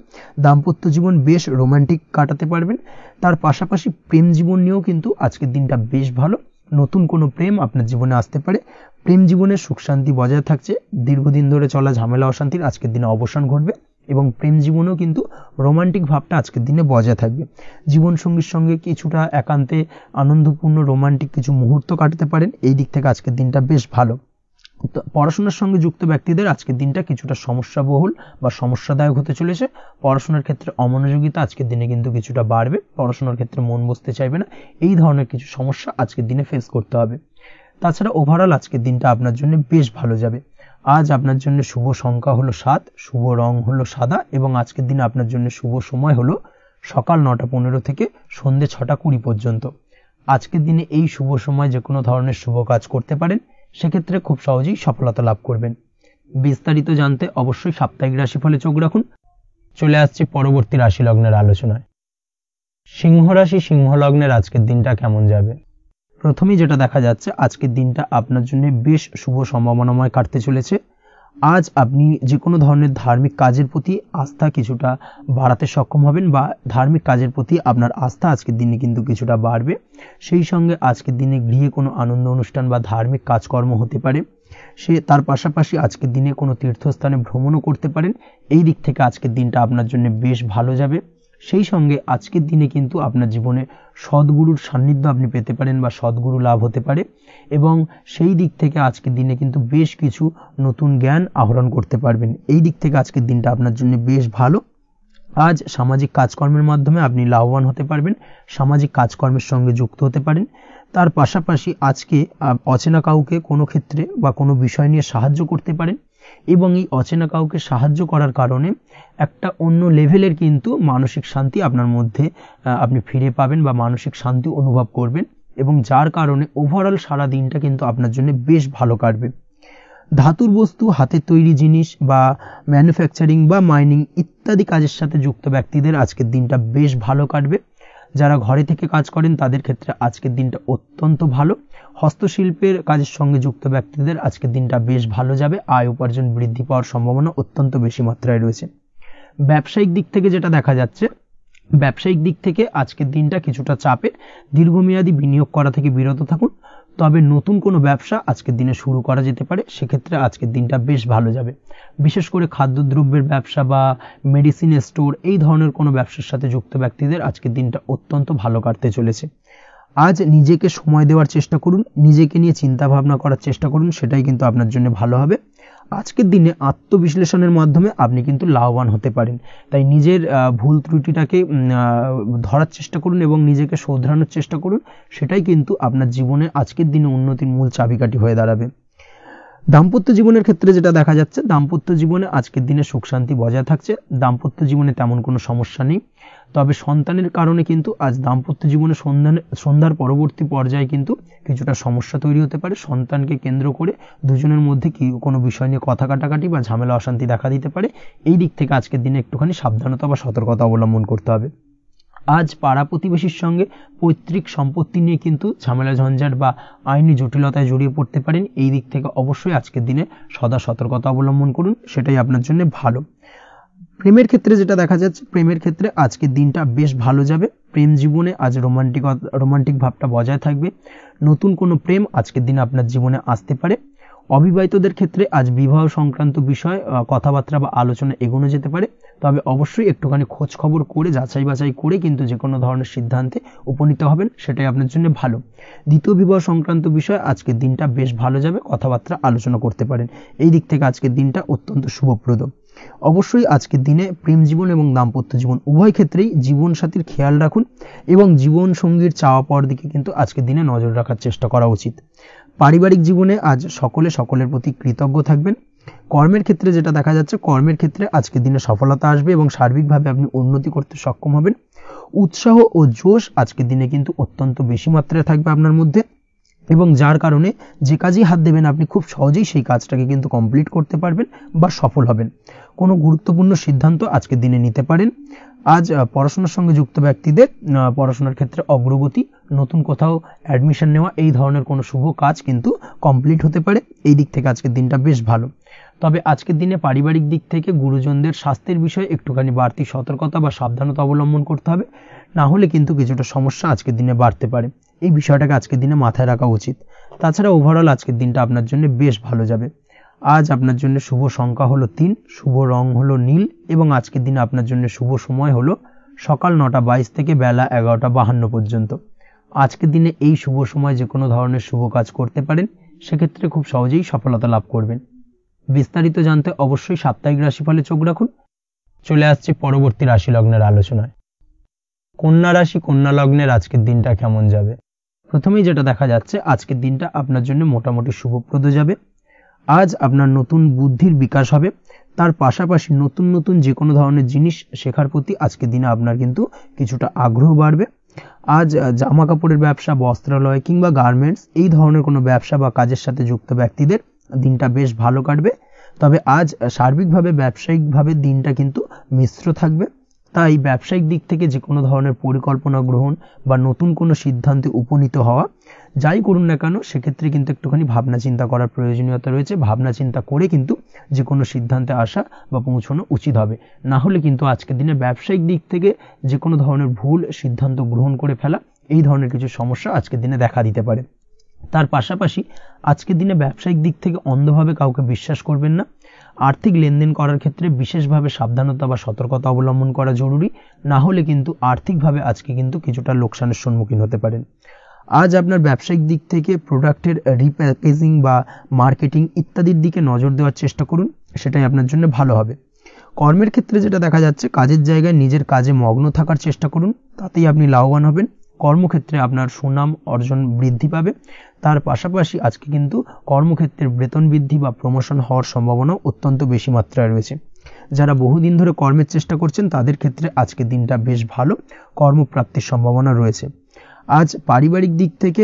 দাম্পত্য জীবন বেশ রোমান্টিক কাটাতে পারবেন। তার পাশাপাশি প্রেম জীবন নিয়েও কিন্তু আজকের দিনটা বেশ ভালো। নতুন কোনো প্রেম আপনার জীবনে আসতে পারে। প্রেম জীবনে সুখ শান্তি বজায় থাকছে। দীর্ঘদিন ধরে চলা ঝামেলা অশান্তির আজকের দিনে অবসান ঘটবে এবং প্রেম জীবনেও কিন্তু রোমান্টিক ভাবটা আজকের দিনে বজায় থাকবে। জীবনসঙ্গীর সঙ্গে কিছুটা একান্তে আনন্দপূর্ণ রোমান্টিক কিছু মুহূর্ত কাটাতে পারেন। এই দিক থেকে আজকের দিনটা বেশ ভালো। পড়াশোনার সঙ্গে যুক্ত ব্যক্তিদের আজকের দিনটা কিছুটা সমস্যাবহুল বা সমস্যাদায়ক হতে চলেছে। পড়াশোনার ক্ষেত্রে অমনোযোগিতা আজকের দিনে কিন্তু কিছুটা বাড়বে। পড়াশোনার ক্ষেত্রে মন বসতে চাইবে না। এই ধরনের কিছু সমস্যা আজকের দিনে ফেস করতে হবে। তাছাড়া ওভারঅল আজকের দিনটা আপনার জন্য বেশ ভালো যাবে। আজ আপনার জন্য শুভ সংখ্যা হলো 7, শুভ রং হলো সাদা এবং আজকের দিনে আপনার জন্য শুভ সময় হলো সকাল 9:15 থেকে সন্ধ্যে 6:20 পর্যন্ত। আজকের দিনে এই শুভ সময় যে কোনো ধরনের শুভ কাজ করতে পারেন, সেক্ষেত্রে খুব সহজেই সফলতা লাভ করবেন। বিস্তারিত জানতে অবশ্যই সাপ্তাহিক রাশিফলে চোখ রাখুন। চলে আসছে পরবর্তী রাশি লগ্নের আলোচনায়। সিংহ রাশি, সিংহ লগ্নের আজকের দিনটা কেমন যাবে? প্রথমেই যেটা দেখা যাচ্ছে, আজকের দিনটা আপনার জন্য বেশ শুভ সম্ভাবনাময় কাটতে চলেছে। আজ আপনি যে কোনো ধরনের ধার্মিক কাজের প্রতি আস্থা কিছুটা বাড়াতে সক্ষম হবেন বা ধার্মিক কাজের প্রতি আপনার আস্থা আজকের দিনে কিন্তু কিছুটা বাড়বে। সেই সঙ্গে আজকের দিনে গৃহে কোনো আনন্দ অনুষ্ঠান বা ধার্মিক কাজকর্ম হতে পারে। তার পাশাপাশি আজকের দিনে কোনো তীর্থস্থানে ভ্রমণও করতে পারেন। এই দিক থেকে আজকের দিনটা আপনার জন্য বেশ ভালো যাবে। সেই সঙ্গে আজকের দিনে কিন্তু আপনার জীবনে সদ্গুরুর সান্নিধ্য আপনি পেতে পারেন বা সদ্গুরু লাভ হতে পারে এবং সেই দিক থেকে আজকের দিনে কিন্তু বেশ কিছু নতুন জ্ঞান আহরণ করতে পারবেন। এই দিক থেকে আজকের দিনটা আপনার জন্য বেশ ভালো। আজ সামাজিক কাজকর্মের মাধ্যমে আপনি লাভবান হতে পারবেন, সামাজিক কাজকর্মের সঙ্গে যুক্ত হতে পারেন। তার পাশাপাশি আজকে অচেনা কাউকে কোনো ক্ষেত্রে বা কোনো বিষয় নিয়ে সাহায্য করতে পারেন এবং এই অচেনা কাউকে সাহায্য করার কারণে একটা অন্য লেভেলের কিন্তু মানসিক শান্তি আপনার মধ্যে আপনি ফিরে পাবেন বা মানসিক শান্তি অনুভব করবেন এবং যার কারণে ওভারঅল সারা দিনটা কিন্তু আপনার জন্য বেশ ভালো কাটবে। ধাতুর বস্তু, হাতের তৈরি জিনিস বা ম্যানুফ্যাকচারিং বা মাইনিং ইত্যাদি কাজের সাথে যুক্ত ব্যক্তিদের আজকের দিনটা বেশ ভালো কাটবে। যারা ঘরে থেকে কাজ করেন তাদের ক্ষেত্রে আজকের দিনটা অত্যন্ত ভালো। হস্তশিল্পের কাজের সঙ্গে যুক্ত ব্যক্তিদের আজকের দিনটা বেশ ভালো যাবে। আয় উপার্জন বৃদ্ধি পাওয়ার সম্ভাবনা অত্যন্ত বেশি মাত্রায় রয়েছে। ব্যবসায়িক দিক থেকে যেটা দেখা যাচ্ছে, ব্যবসায়িক দিক থেকে আজকের দিনটা কিছুটা চাপের। দীর্ঘমেয়াদী বিনিয়োগ করা থেকে বিরত থাকুন। তবে নতুন কোনো ব্যবসা আজকের দিনে শুরু করা যেতে পারে, সেক্ষেত্রে আজকের দিনটা বেশ ভালো যাবে। বিশেষ করে খাদ্যদ্রব্যের ব্যবসা বা মেডিসিন স্টোর এই ধরনের কোনো ব্যবসার সাথে যুক্ত ব্যক্তিদের আজকের দিনটা অত্যন্ত ভালো কাটতে চলেছে। আজ নিজেকে সময় দেওয়ার চেষ্টা করুন, নিজেকে নিয়ে চিন্তা ভাবনা করার চেষ্টা করুন, সেটাই কিন্তু আপনার জন্য ভালো হবে। আজকের দিনে আত্মবিশ্লেষণের মাধ্যমে আপনি কিন্তু লাভবান হতে পারেন। তাই নিজের ভুল ত্রুটিটাকে ধরার চেষ্টা করুন এবং নিজেকে শোধরানোর চেষ্টা করুন, সেটাই কিন্তু আপনার জীবনে আজকের দিনে উন্নতির মূল চাবিকাঠি হয়ে দাঁড়াবে। দাম্পত্য জীবনের ক্ষেত্রে যেটা দেখা যাচ্ছে, দাম্পত্য জীবনে আজকের দিনে সুখ শান্তি বজায় থাকছে। দাম্পত্য জীবনে তেমন কোনো সমস্যা নেই। তবে সন্তানের কারণে কিন্তু আজ দাম্পত্য জীবনে সন্ধ্যার পরবর্তী পর্যায়ে কিন্তু কিছুটা সমস্যা তৈরি হতে পারে। সন্তানকে কেন্দ্র করে দুজনের মধ্যে কোনো বিষয় নিয়ে কথা কাটাকাটি বা ঝামেলা অশান্তি দেখা দিতে পারে। এই দিক থেকে আজকের দিনে একটুখানি সাবধানতা বা সতর্কতা অবলম্বন করতে হবে। আজ পাড়া প্রতিবেশীর সঙ্গে পৈতৃক সম্পত্তি নিয়ে কিন্তু ঝামেলা ঝঞ্ঝাট বা আইনি জটিলতায় জড়িয়ে পড়তে পারেন। এই দিক থেকে অবশ্যই আজকের দিনে সদা সতর্কতা অবলম্বন করুন, সেটাই আপনার জন্য ভালো। প্রেমের ক্ষেত্রে যেটা দেখা যাচ্ছে, প্রেমের ক্ষেত্রে আজকের দিনটা বেশ ভালো যাবে। প্রেম জীবনে আজ রোমান্টিক ভাবটা বজায় থাকবে। নতুন কোনো প্রেম আজকের দিনে আপনার জীবনে আসতে পারে। অবিবাহিতদের ক্ষেত্রে আজ বিবাহ সংক্রান্ত বিষয় কথাবার্তা বা আলোচনা এগোনো যেতে পারে। তবে অবশ্যই একটুখানি খোঁজ খবর করে যাচাই বাছাই করে কিন্তু যে কোনো ধরনের সিদ্ধান্তে উপনীত হবেন, সেটাই আপনার জন্য ভালো। দ্বিতীয় বিবাহ সংক্রান্ত বিষয় আজকের দিনটা বেশ ভালো যাবে, কথাবার্তা আলোচনা করতে পারেন। এই দিক থেকে আজকের দিনটা অত্যন্ত শুভপ্রদ। অবশ্যই আজকের দিনে প্রেম জীবন এবং দাম্পত্য জীবন উভয় ক্ষেত্রেই জীবনসাথীর খেয়াল রাখুন এবং জীবন সঙ্গীর চাওয়া পাওয়ার দিকে কিন্তু আজকের দিনে নজর রাখার চেষ্টা করা উচিত। পারিবারিক জীবনে আজ সকলের প্রতি কৃতজ্ঞ থাকবেন। কর্মের ক্ষেত্রে যেটা দেখা যাচ্ছে, কর্মের ক্ষেত্রে আজকের দিনে সফলতা আসবে এবং সার্বিকভাবে আপনি উন্নতি করতে সক্ষম হবেন। উৎসাহ ও জোশ আজকের দিনে কিন্তু অত্যন্ত বেশি মাত্রায় থাকবে আপনার মধ্যে এবং যার কারণে যে কাজেই হাত দেবেন আপনি খুব সহজেই সেই কাজটাকে কিন্তু কমপ্লিট করতে পারবেন বা সফল হবেন। কোনো গুরুত্বপূর্ণ সিদ্ধান্ত আজকের দিনে নিতে পারেন। আজ পড়াশোনার সঙ্গে যুক্ত ব্যক্তিদের পড়াশোনার ক্ষেত্রে অগ্রগতি, নতুন কোথাও অ্যাডমিশন নেওয়া, এই ধরনের কোনো শুভ কাজ কিন্তু কমপ্লিট হতে পারে। এই দিক থেকে আজকের দিনটা বেশ ভালো। তবে আজকের দিনে পারিবারিক দিক থেকে গুরুজনদের স্বাস্থ্যের বিষয়ে একটুখানি বাড়তি সতর্কতা বা সাবধানতা অবলম্বন করতে হবে, না হলে কিন্তু কিছুটা সমস্যা আজকের দিনে বাড়তে পারে। এই বিষয়টাকে আজকের দিনে মাথায় রাখা উচিত। তাছাড়া ওভারঅল আজকের দিনটা আপনার জন্য বেশ ভালো যাবে। আজ আপনার জন্য শুভ সংখ্যা হলো 3, শুভ রং হলো নীল এবং আজকের দিনে আপনার জন্য শুভ সময় হলো সকাল 9:22 থেকে বেলা 11:52 পর্যন্ত। আজকের দিনে এই শুভ সময় যে কোনো ধরনের শুভ কাজ করতে পারেন, সেক্ষেত্রে খুব সহজেই সফলতা লাভ করবেন। বিস্তারিত জানতে অবশ্যই সাপ্তাহিক রাশিফলে চোখ রাখুন। চলে আসছে পরবর্তী রাশি লগ্নের আলোচনায়। কন্যা রাশি, কন্যা লগ্নের আজকের দিনটা কেমন যাবে? প্রথমেই যেটা দেখা যাচ্ছে, আজকের দিনটা আপনার জন্য মোটামুটি শুভপ্রদ যাবে। আজ আপনার নতুন বুদ্ধির বিকাশ হবে, তার পাশাপাশি নতুন নতুন যে কোনো ধরনের জিনিস শেখার প্রতি আজকের দিনে আপনার কিন্তু কিছুটা আগ্রহ বাড়বে। আজ জামা কাপড়ের ব্যবসা, বস্ত্রালয় কিংবা গার্মেন্টস এই ধরনের কোনো ব্যবসা বা কাজের সাথে যুক্ত ব্যক্তিদের দিনটা বেশ ভালো কাটবে। তবে আজ সার্বিকভাবে ব্যবসায়িকভাবে দিনটা কিন্তু মিশ্র থাকবে। তাই ব্যবসায়িক দিক থেকে যে কোনো ধরনের পরিকল্পনা গ্রহণ বা নতুন কোনো সিদ্ধান্তে উপনীত হওয়া, যাই করুন না কেন, সেক্ষেত্রে কিন্তু একটুখানি ভাবনা চিন্তা করার প্রয়োজনীয়তা রয়েছে। ভাবনা চিন্তা করে কিন্তু যে কোনো সিদ্ধান্তে আসা বা পৌঁছানো উচিত হবে, না হলে কিন্তু আজকের দিনে ব্যবসায়িক দিক থেকে যে কোনো ধরনের ভুল সিদ্ধান্ত গ্রহণ করে ফেলা, এই ধরনের কিছু সমস্যা আজকের দিনে দেখা দিতে পারে। তার পাশাপাশি আজকের দিনে ব্যবসায়িক দিক থেকে অন্ধভাবে কাউকে বিশ্বাস করবেন না। আর্থিক লেনদেন করার ক্ষেত্রে বিশেষভাবে সাবধানতা বা সতর্কতা অবলম্বন করা জরুরি, না হলে কিন্তু আর্থিকভাবে আজকে কিন্তু কিছুটা লোকসানের সম্মুখীন হতে পারেন। আজ আপনার ব্যবসায়িক দিক থেকে প্রোডাক্টের রিপ্যাকেজিং বা মার্কেটিং ইত্যাদির দিকে নজর দেওয়ার চেষ্টা করুন, সেটাই আপনার জন্য ভালো হবে। কর্মের ক্ষেত্রে যেটা দেখা যাচ্ছে, কাজের জায়গায় নিজের কাজে মগ্ন থাকার চেষ্টা করুন, তাতেই আপনি লাভবান হবেন। কর্মক্ষেত্রে আপনার সুনাম অর্জন বৃদ্ধি পাবে। তার পাশাপাশি আজকে কিন্তু কর্মক্ষেত্রের বেতন বৃদ্ধি বা প্রমোশন হওয়ার সম্ভাবনা অত্যন্ত বেশি মাত্রায় রয়েছে। যারা বহুদিন ধরে কর্মের চেষ্টা করছেন তাদের ক্ষেত্রে আজকের দিনটা বেশ ভালো, কর্মপ্রাপ্তির সম্ভাবনা রয়েছে। আজ পারিবারিক দিক থেকে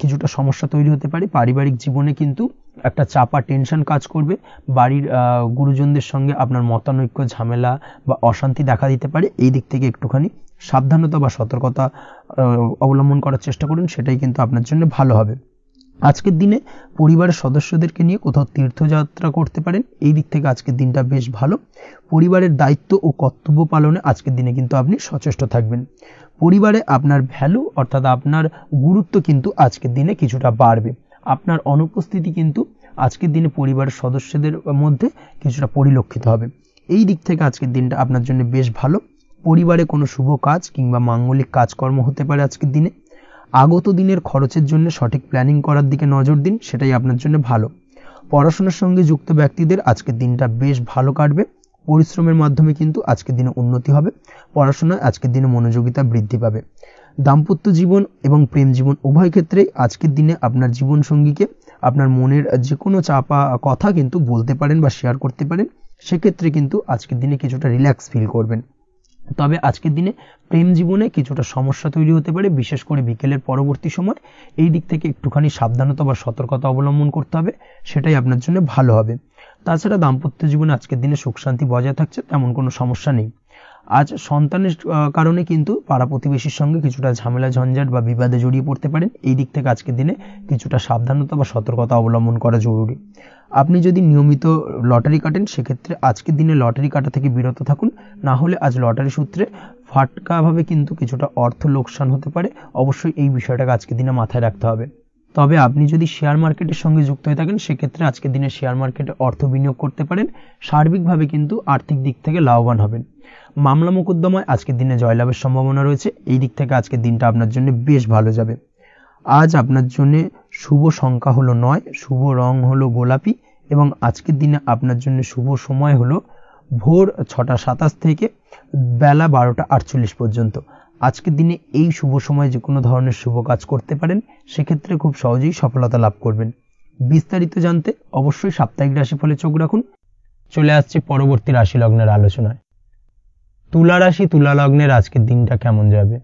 কিছুটা সমস্যা তৈরি হতে পারে। পারিবারিক জীবনে কিন্তু একটা চাপা টেনশন কাজ করবে। বাড়ির গুরুজনদের সঙ্গে আপনার মতানৈক্য, ঝামেলা বা অশান্তি দেখা দিতে পারে। এই দিক থেকে একটুখানি সাবধানতা বা সতর্কতা অবলম্বন করার চেষ্টা করুন, সেটাই কিন্তু আপনার জন্য ভালো হবে। আজকের দিনে পরিবারের সদস্যদেরকে নিয়ে কোথাও তীর্থযাত্রা করতে পারেন। এই দিক থেকে আজকের দিনটা বেশ ভালো। পরিবারের দায়িত্ব ও কর্তব্য পালনে আজকের দিনে কিন্তু আপনি সচেষ্ট থাকবেন। পরিবারে আপনার ভ্যালু অর্থাৎ আপনার গুরুত্ব কিন্তু আজকের দিনে কিছুটা বাড়বে। আপনার অনুপস্থিতি কিন্তু আজকের দিনে পরিবারের সদস্যদের মধ্যে কিছুটা পরিলক্ষিত হবে। এই দিক থেকে আজকের দিনটা আপনার জন্য বেশ ভালো। পরিবারে কোনো শুভ কাজ কিংবা মাঙ্গলিক কাজকর্ম হতে পারে আজকের দিনে। আগত দিনের খরচের জন্য সঠিক প্ল্যানিং করার দিকে নজর দিন, সেটাই আপনার জন্য ভালো। পড়াশোনার সঙ্গে যুক্ত ব্যক্তিদের আজকের দিনটা বেশ ভালো কাটবে। পরিশ্রমের মাধ্যমে কিন্তু আজকের দিনে উন্নতি হবে। পড়াশোনায় আজকের দিনে মনোযোগিতা বৃদ্ধি পাবে। দাম্পত্য জীবন এবং প্রেম জীবন উভয় ক্ষেত্রেই আজকের দিনে আপনার জীবন সঙ্গীকে আপনার মনের যে কোনো চাপা কথা কিন্তু বলতে পারেন বা শেয়ার করতে পারেন। সেক্ষেত্রে কিন্তু আজকের দিনে কিছুটা রিল্যাক্স ফিল করবেন। তবে আজকের দিনে প্রেম জীবনে কিছুটা সমস্যা তৈরি হতে পারে, বিশেষ করে বিকেলের পরবর্তী সময়। এই দিক থেকে একটুখানি সাবধানতা বা সতর্কতা অবলম্বন করতে হবে, সেটাই আপনার জন্য ভালো হবে। তাছাড়া দাম্পত্য জীবনে আজকের দিনে সুখ শান্তি বজায় থাকছে, তেমন কোনো সমস্যা নেই। আজ সন্তানের কারণে কিন্তু পাড়া প্রতিবেশীর সঙ্গে কিছুটা ঝামেলা ঝঞ্ঝাট বা বিবাদে জড়িয়ে পড়তে পারেন। এই দিক থেকে আজকের দিনে কিছুটা সাবধানতা বা সতর্কতা অবলম্বন করা জরুরি। আপনি যদি নিয়মিত লটারি কাটেন, সেক্ষেত্রে আজকের দিনে লটারি কাটা থেকে বিরত থাকুন, না হলে আজ লটারি সূত্রে ফাটকাভাবে কিন্তু কিছুটা অর্থ লোকসান হতে পারে। অবশ্যই এই বিষয়টাকে আজকের দিনে মাথায় রাখতে হবে। তবে আপনি যদি শেয়ার মার্কেটের সঙ্গে যুক্ত হয়ে থাকেন, সেক্ষেত্রে আজকের দিনে শেয়ার মার্কেটে অর্থ বিনিয়োগ করতে পারেন। সার্বিকভাবে কিন্তু আর্থিক দিক থেকে লাভবান হবেন। মামলা মোকদ্দমায় আজকের দিনে জয়লাভের সম্ভাবনা রয়েছে। এই দিক থেকে আজকের দিনটা আপনার জন্য বেশ ভালো যাবে। আজ আপনার জন্য শুভ সংখ্যা হলো 9, শুভ রং হলো গোলাপি এবং আজকের দিনে আপনার জন্য শুভ সময় হলো ভোর 6:27 থেকে বেলা 12:48 পর্যন্ত। আজকের দিনে এই শুভ সময় যে কোনো ধরনের শুভ কাজ করতে পারেন, সেক্ষেত্রে খুব সহজেই সফলতা লাভ করবেন। বিস্তারিত জানতে অবশ্যই সাপ্তাহিক রাশিফলে চোখ রাখুন। চলে আসছে পরবর্তী রাশি লগ্নের আলোচনায়। তুলা রাশি, তুলা লগ্নের আজকের দিনটা কেমন যাবে?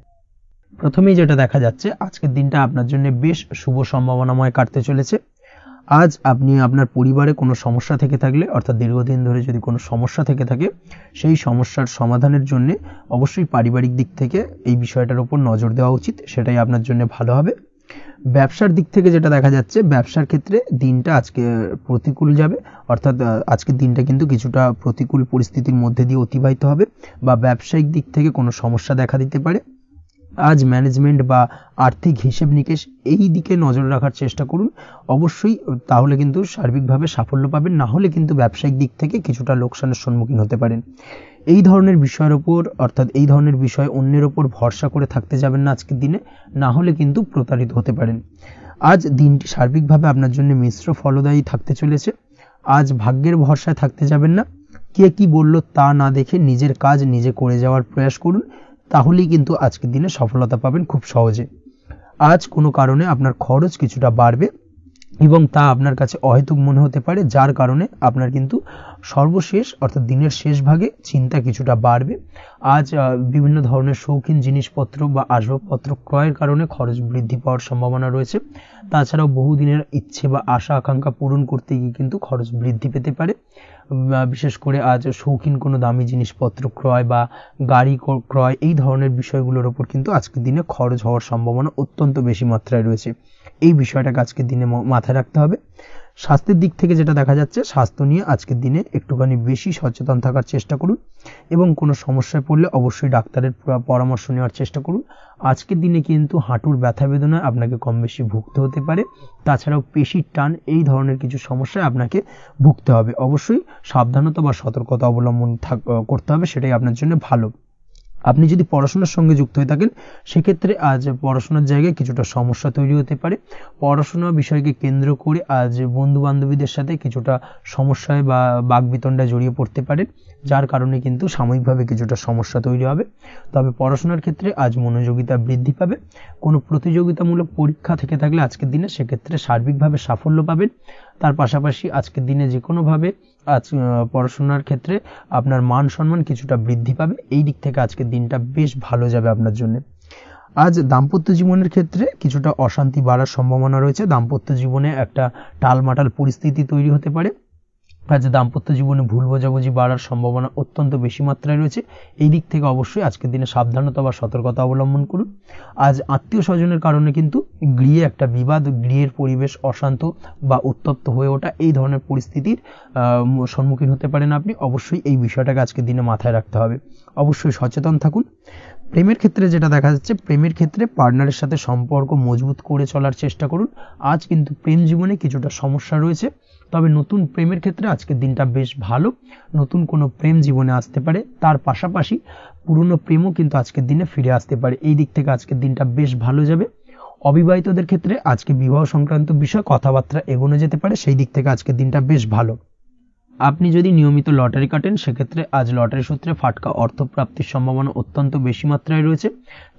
প্রথমেই যেটা দেখা যাচ্ছে আজকের দিনটা আপনার জন্য বেশ শুভ সম্ভাবনাময় কাটতে চলেছে। আজ আপনি আপনার পরিবারে কোনো সমস্যা থেকে থাকলে, অর্থাৎ দীর্ঘদিন ধরে যদি কোনো সমস্যা থেকে থাকে, সেই সমস্যার সমাধানের জন্য অবশ্যই পারিবারিক দিক থেকে এই বিষয়টার উপর নজর দেওয়া উচিত, সেটাই আপনার জন্য ভালো হবে। ব্যবসার দিক থেকে যেটা দেখা যাচ্ছে, ব্যবসার ক্ষেত্রে দিনটা আজকে প্রতিকূল যাবে, অর্থাৎ আজকের দিনটা কিন্তু কিছুটা প্রতিকূল পরিস্থিতির মধ্যে দিয়ে অতিবাহিত হবে বা ব্যবসায়িক দিক থেকে কোনো সমস্যা দেখা দিতে পারে। আজ ম্যানেজমেন্ট বা আর্থিক হিসেব নিকেশ এই দিকে নজর রাখার চেষ্টা করুন অবশ্যই, তাহলে কিন্তু সার্বিকভাবে সাফল্য পাবেন, না হলে কিন্তু ব্যবসায়িক দিক থেকে কিছুটা লোকসানের সম্মুখীন হতে পারেন। এই ধরনের বিষয়ের ওপর, অর্থাৎ এই ধরনের বিষয় অন্যের ওপর ভরসা করে থাকতে যাবেন না আজকের দিনে, না হলে কিন্তু প্রতারিত হতে পারেন। আজ দিনটি সার্বিকভাবে আপনার জন্য মিশ্র ফলদায়ী থাকতে চলেছে। আজ ভাগ্যের ভরসায় থাকতে যাবেন না, কে কি বলল তা না দেখে নিজের কাজ নিজে করে যাওয়ার প্রয়াস করুন, তাহলেই কিন্তু আজকের দিনে সফলতা পাবেন খুব সহজে। আজ কোনো কারণে আপনার খরচ কিছুটা বাড়বে এবং তা আপনার কাছে অহেতুক মনে হতে পারে, যার কারণে আপনার কিন্তু সর্বশেষ অর্থাৎ দিনের শেষ ভাগে চিন্তা কিছুটা বাড়বে। আজ বিভিন্ন ধরনের শৌখিন জিনিসপত্র বা আসবাবপত্র ক্রয়ের কারণে খরচ বৃদ্ধি পাওয়ার সম্ভাবনা রয়েছে। তাছাড়াও বহুদিনের ইচ্ছে বা আশা আকাঙ্ক্ষা পূরণ করতে গিয়ে কিন্তু খরচ বৃদ্ধি পেতে পারে। বিশেষ করে আজ শৌখিন কোনো দামি জিনিসপত্র ক্রয় বা গাড়ি ক্রয় এই ধরনের বিষয়গুলোর ওপর কিন্তু আজকের দিনে খরচ হওয়ার সম্ভাবনা অত্যন্ত বেশি মাত্রায় রয়েছে। এই বিষয়টাকে আজকের দিনে মাথায় রাখতে হবে। স্বাস্থ্যের দিক থেকে যেটা দেখা যাচ্ছে, স্বাস্থ্য নিয়ে আজকের দিনে একটুখানি বেশি সচেতন থাকার চেষ্টা করুন এবং কোনো সমস্যায় পড়লে অবশ্যই ডাক্তারের পরামর্শ নেওয়ার চেষ্টা করুন। আজকের দিনে কিন্তু হাঁটুর ব্যথা বেদনায় আপনাকে কম বেশি ভুগতে হতে পারে, তাছাড়াও পেশির টান এই ধরনের কিছু সমস্যায় আপনাকে ভুগতে হবে। অবশ্যই সাবধানতা বা সতর্কতা অবলম্বন করতে হবে, সেটাই আপনার জন্য ভালো। আপনি যদি পড়াশোনার সঙ্গে যুক্ত হয়ে থাকেন, সেক্ষেত্রে আজ পড়াশোনার জায়গায় কিছুটা সমস্যা তৈরি হতে পারে। পড়াশোনা বিষয়কে কেন্দ্র করে আজ বন্ধু বান্ধবীদের সাথে কিছুটা সমস্যায় বা বাকবিতণ্ডায় জড়িয়ে পড়তে পারেন, যার কারণে কিন্তু সাময়িকভাবে কিছুটা সমস্যা তৈরি হবে। তবে পড়াশোনার ক্ষেত্রে আজ মনোযোগিতা বৃদ্ধি পাবে। কোনো প্রতিযোগিতামূলক পরীক্ষা থেকে থাকলে আজকের দিনে সেক্ষেত্রে সার্বিকভাবে সাফল্য পাবেন। তার পাশাপাশি আজকের দিনে যে কোনোভাবে আজ পড়াশোনার ক্ষেত্রে আপনার মান সম্মান কিছুটা বৃদ্ধি পাবে। এই দিক থেকে আজকের দিনটা বেশ ভালো যাবে আপনার জন্য। আজ দাম্পত্য জীবনের ক্ষেত্রে কিছুটা অশান্তি বাড়ার সম্ভাবনা রয়েছে। দাম্পত্য জীবনে একটা টালমাটাল পরিস্থিতি তৈরি হতে পারে। আজ দাম্পত্য জীবনে ভুল বোঝাবুঝি বাড়ার সম্ভাবনা অত্যন্ত বেশি মাত্রায় রয়েছে। এই দিক থেকে অবশ্যই আজকের দিনে সাবধানতা বা সতর্কতা অবলম্বন করুন। আজ আত্মীয় স্বজনের কারণে কিন্তু গৃহে একটা বিবাদ, গৃহের পরিবেশ অশান্ত বা উত্তপ্ত হয়ে ওঠা এই ধরনের পরিস্থিতির সম্মুখীন হতে পারেন আপনি। অবশ্যই এই বিষয়টাকে আজকের দিনে মাথায় রাখতে হবে। অবশ্যই সচেতন থাকুন। প্রেমের ক্ষেত্রে যেটা দেখা যাচ্ছে, প্রেমের ক্ষেত্রে পার্টনারের সাথে সম্পর্ক মজবুত করে চলার চেষ্টা করুন। আজ কিন্তু প্রেম জীবনে কিছুটা সমস্যা রয়েছে, তবে নতুন প্রেমের ক্ষেত্রে আজকের দিনটা বেশ ভালো। নতুন কোনো প্রেম জীবনে আসতে পারে, তার পাশাপাশি পুরনো প্রেমও কিন্তু আজকের দিনে ফিরে আসতে পারে। এই দিক থেকে আজকের দিনটা বেশ ভালো যাবে। অবিবাহিতদের ক্ষেত্রে আজকে বিবাহ সংক্রান্ত বিষয় কথাবার্তা এগোনো যেতে পারে, সেই দিক থেকে আজকের দিনটা বেশ ভালো। আপনি যদি নিয়মিত লটারি কাটেন, সেক্ষেত্রে আজ লটারি সূত্রে ফাটকা অর্থপ্রাপ্তির সম্ভাবনা অত্যন্ত বেশি মাত্রায় রয়েছে।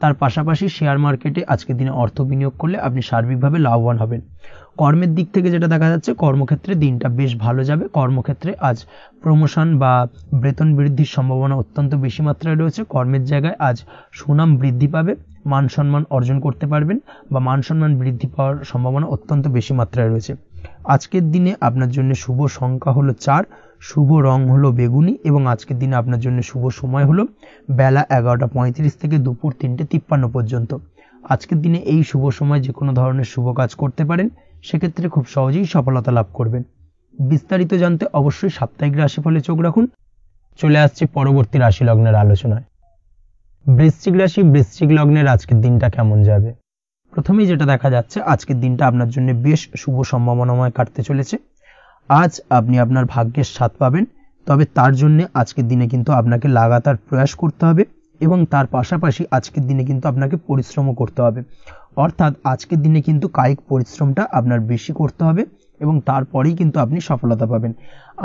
তার পাশাপাশি শেয়ার মার্কেটে আজকের দিনে অর্থ বিনিয়োগ করলে আপনি সার্বিকভাবে লাভবান হবেন। কর্মের দিক থেকে যেটা দেখা যাচ্ছে, কর্মক্ষেত্রে দিনটা বেশ ভালো যাবে। কর্মক্ষেত্রে আজ প্রমোশন বা বেতন বৃদ্ধির সম্ভাবনা অত্যন্ত বেশি মাত্রায় রয়েছে। কর্মের জায়গায় আজ সুনাম বৃদ্ধি পাবে, মান সম্মান অর্জন করতে পারবেন বা মান সম্মান বৃদ্ধি পাওয়ার সম্ভাবনা অত্যন্ত বেশি মাত্রায় রয়েছে। আজকের দিনে আপনার জন্য শুভ সংখ্যা হলো 4, শুভ রং হলো বেগুনি এবং আজকের দিনে আপনার জন্য শুভ সময় হলো বেলা 11:35 থেকে দুপুর 3:53 পর্যন্ত। আজকের দিনে এই শুভ সময় যে কোনো ধরনের শুভ কাজ করতে পারেন, সেক্ষেত্রে খুব সহজেই সফলতা লাভ করবেন। বিস্তারিত জানতে অবশ্যই সাপ্তাহিক রাশিফলে চোখ রাখুন। চলে আসছে পরবর্তী রাশি লগ্নের আলোচনায়। বৃশ্চিক রাশি, বৃশ্চিক লগ্নের আজকের দিনটা কেমন যাবে? প্রথমেই যেটা দেখা যাচ্ছে, আজকের দিনটা আপনার জন্য বেশ শুভ সম্ভাবনাময় কাটতে চলেছে। আজ আপনি আপনার ভাগ্যের স্বাদ পাবেন, তবে তার জন্য আজকের দিনে কিন্তু আপনাকে লাগাতার প্রয়াস করতে হবে এবং তার পাশাপাশি আজকের দিনে কিন্তু আপনাকে পরিশ্রমও করতে হবে। অর্থাৎ আজকের দিনে কিন্তু কায়িক পরিশ্রমটা আপনার বেশি করতে হবে এবং তারপরেই কিন্তু আপনি সফলতা পাবেন।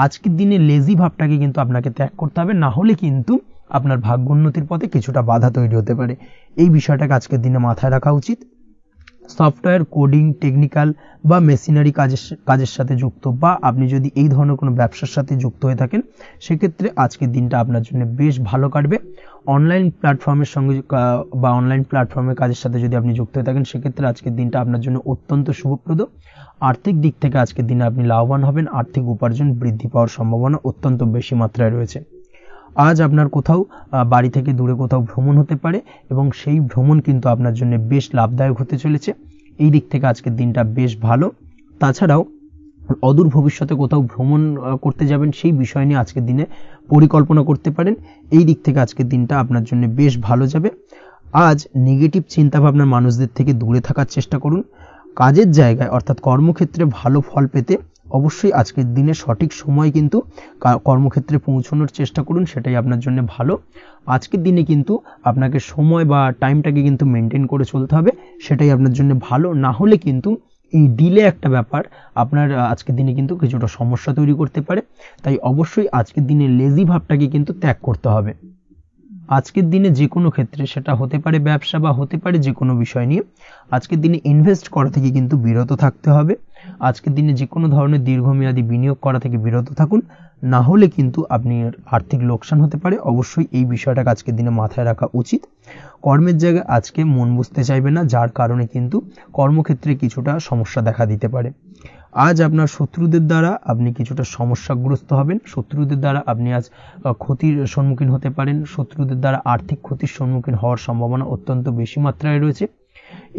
আজকের দিনে লেজি ভাবটাকে কিন্তু আপনাকে ত্যাগ করতে হবে, না হলে কিন্তু আপনার ভাগ্যোন্নতির পথে কিছুটা বাধা তৈরি হতে পারে। এই বিষয়টাকে আজকের দিনে মাথায় রাখা উচিত। সফটওয়্যার, কোডিং, টেকনিক্যাল বা মেশিনারি কাজের সাথে যুক্ত বা আপনি যদি এই ধরনের কোনো ব্যবসার সাথে যুক্ত হয়ে থাকেন, সেক্ষেত্রে আজকের দিনটা আপনার জন্য বেশ ভালো কাটবে। অনলাইন প্ল্যাটফর্মের সঙ্গে বা অনলাইন প্ল্যাটফর্মের কাজের সাথে যদি আপনি যুক্ত হয়ে থাকেন, সেক্ষেত্রে আজকের দিনটা আপনার জন্য অত্যন্ত শুভপ্রদ। আর্থিক দিক থেকে আজকের দিনে আপনি লাভবান হবেন, আর্থিক উপার্জন বৃদ্ধি পাওয়ার সম্ভাবনা অত্যন্ত বেশি মাত্রায় রয়েছে। আজ আপনার কোথাও বাড়ি থেকে দূরে কোথাও ভ্রমণ হতে পারে এবং সেই ভ্রমণ কিন্তু আপনার জন্য বেশ লাভদায়ক হতে চলেছে। এই দিক থেকে আজকের দিনটা বেশ ভালো। তাছাড়াও অদূর ভবিষ্যতে কোথাও ভ্রমণ করতে যাবেন, সেই বিষয় নিয়ে আজকের দিনে পরিকল্পনা করতে পারেন। এই দিক থেকে আজকের দিনটা আপনার জন্য বেশ ভালো যাবে। আজ নেগেটিভ চিন্তাভাবনার মানুষদের থেকে দূরে থাকার চেষ্টা করুন। কাজের জায়গায় অর্থাৎ কর্মক্ষেত্রে ভালো ফল পেতে অবশ্যই আজকের দিনে সঠিক সময় কিন্তু কর্মক্ষেত্রে পৌঁছানোর চেষ্টা করুন, সেটাই আপনার জন্য ভালো। আজকের দিনে কিন্তু আপনাকে সময় বা টাইমটাকে কিন্তু মেনটেন করে চলতে হবে, সেটাই আপনার জন্য ভালো। না হলে কিন্তু এই ডিলে একটা ব্যাপার আপনার আজকের দিনে কিন্তু কিছুটা সমস্যা তৈরি করতে পারে। তাই অবশ্যই আজকের দিনে লেজি ভাবটাকে কিন্তু ত্যাগ করতে হবে। আজকের দিনে যে কোনো ক্ষেত্রে, সেটা হতে পারে ব্যবসা বা হতে পারে যে কোনো বিষয় নিয়ে, আজকের দিনে ইনভেস্ট করা থেকে কিন্তু বিরত থাকতে হবে। আজকের দিনে যে কোনো ধরনের দীর্ঘমেয়াদী বিনিয়োগ করা থেকে বিরত থাকুন, না হলে কিন্তু আপনি আর্থিক লোকসান হতে পারে। অবশ্যই এই বিষয়টাকে আজকের দিনে মাথায় রাখা উচিত। কর্মের জায়গায় আজকে মন বসতে চাইবে না, যার কারণে কিন্তু কর্মক্ষেত্রে কিছুটা সমস্যা দেখা দিতে পারে। আজ আপনার শত্রুদের দ্বারা আপনি কিছুটা সমস্যাগ্রস্ত হবেন। শত্রুদের দ্বারা আপনি আজ ক্ষতির সম্মুখীন হতে পারেন। শত্রুদের দ্বারা আর্থিক ক্ষতির সম্মুখীন হওয়ার সম্ভাবনা অত্যন্ত বেশি মাত্রায় রয়েছে।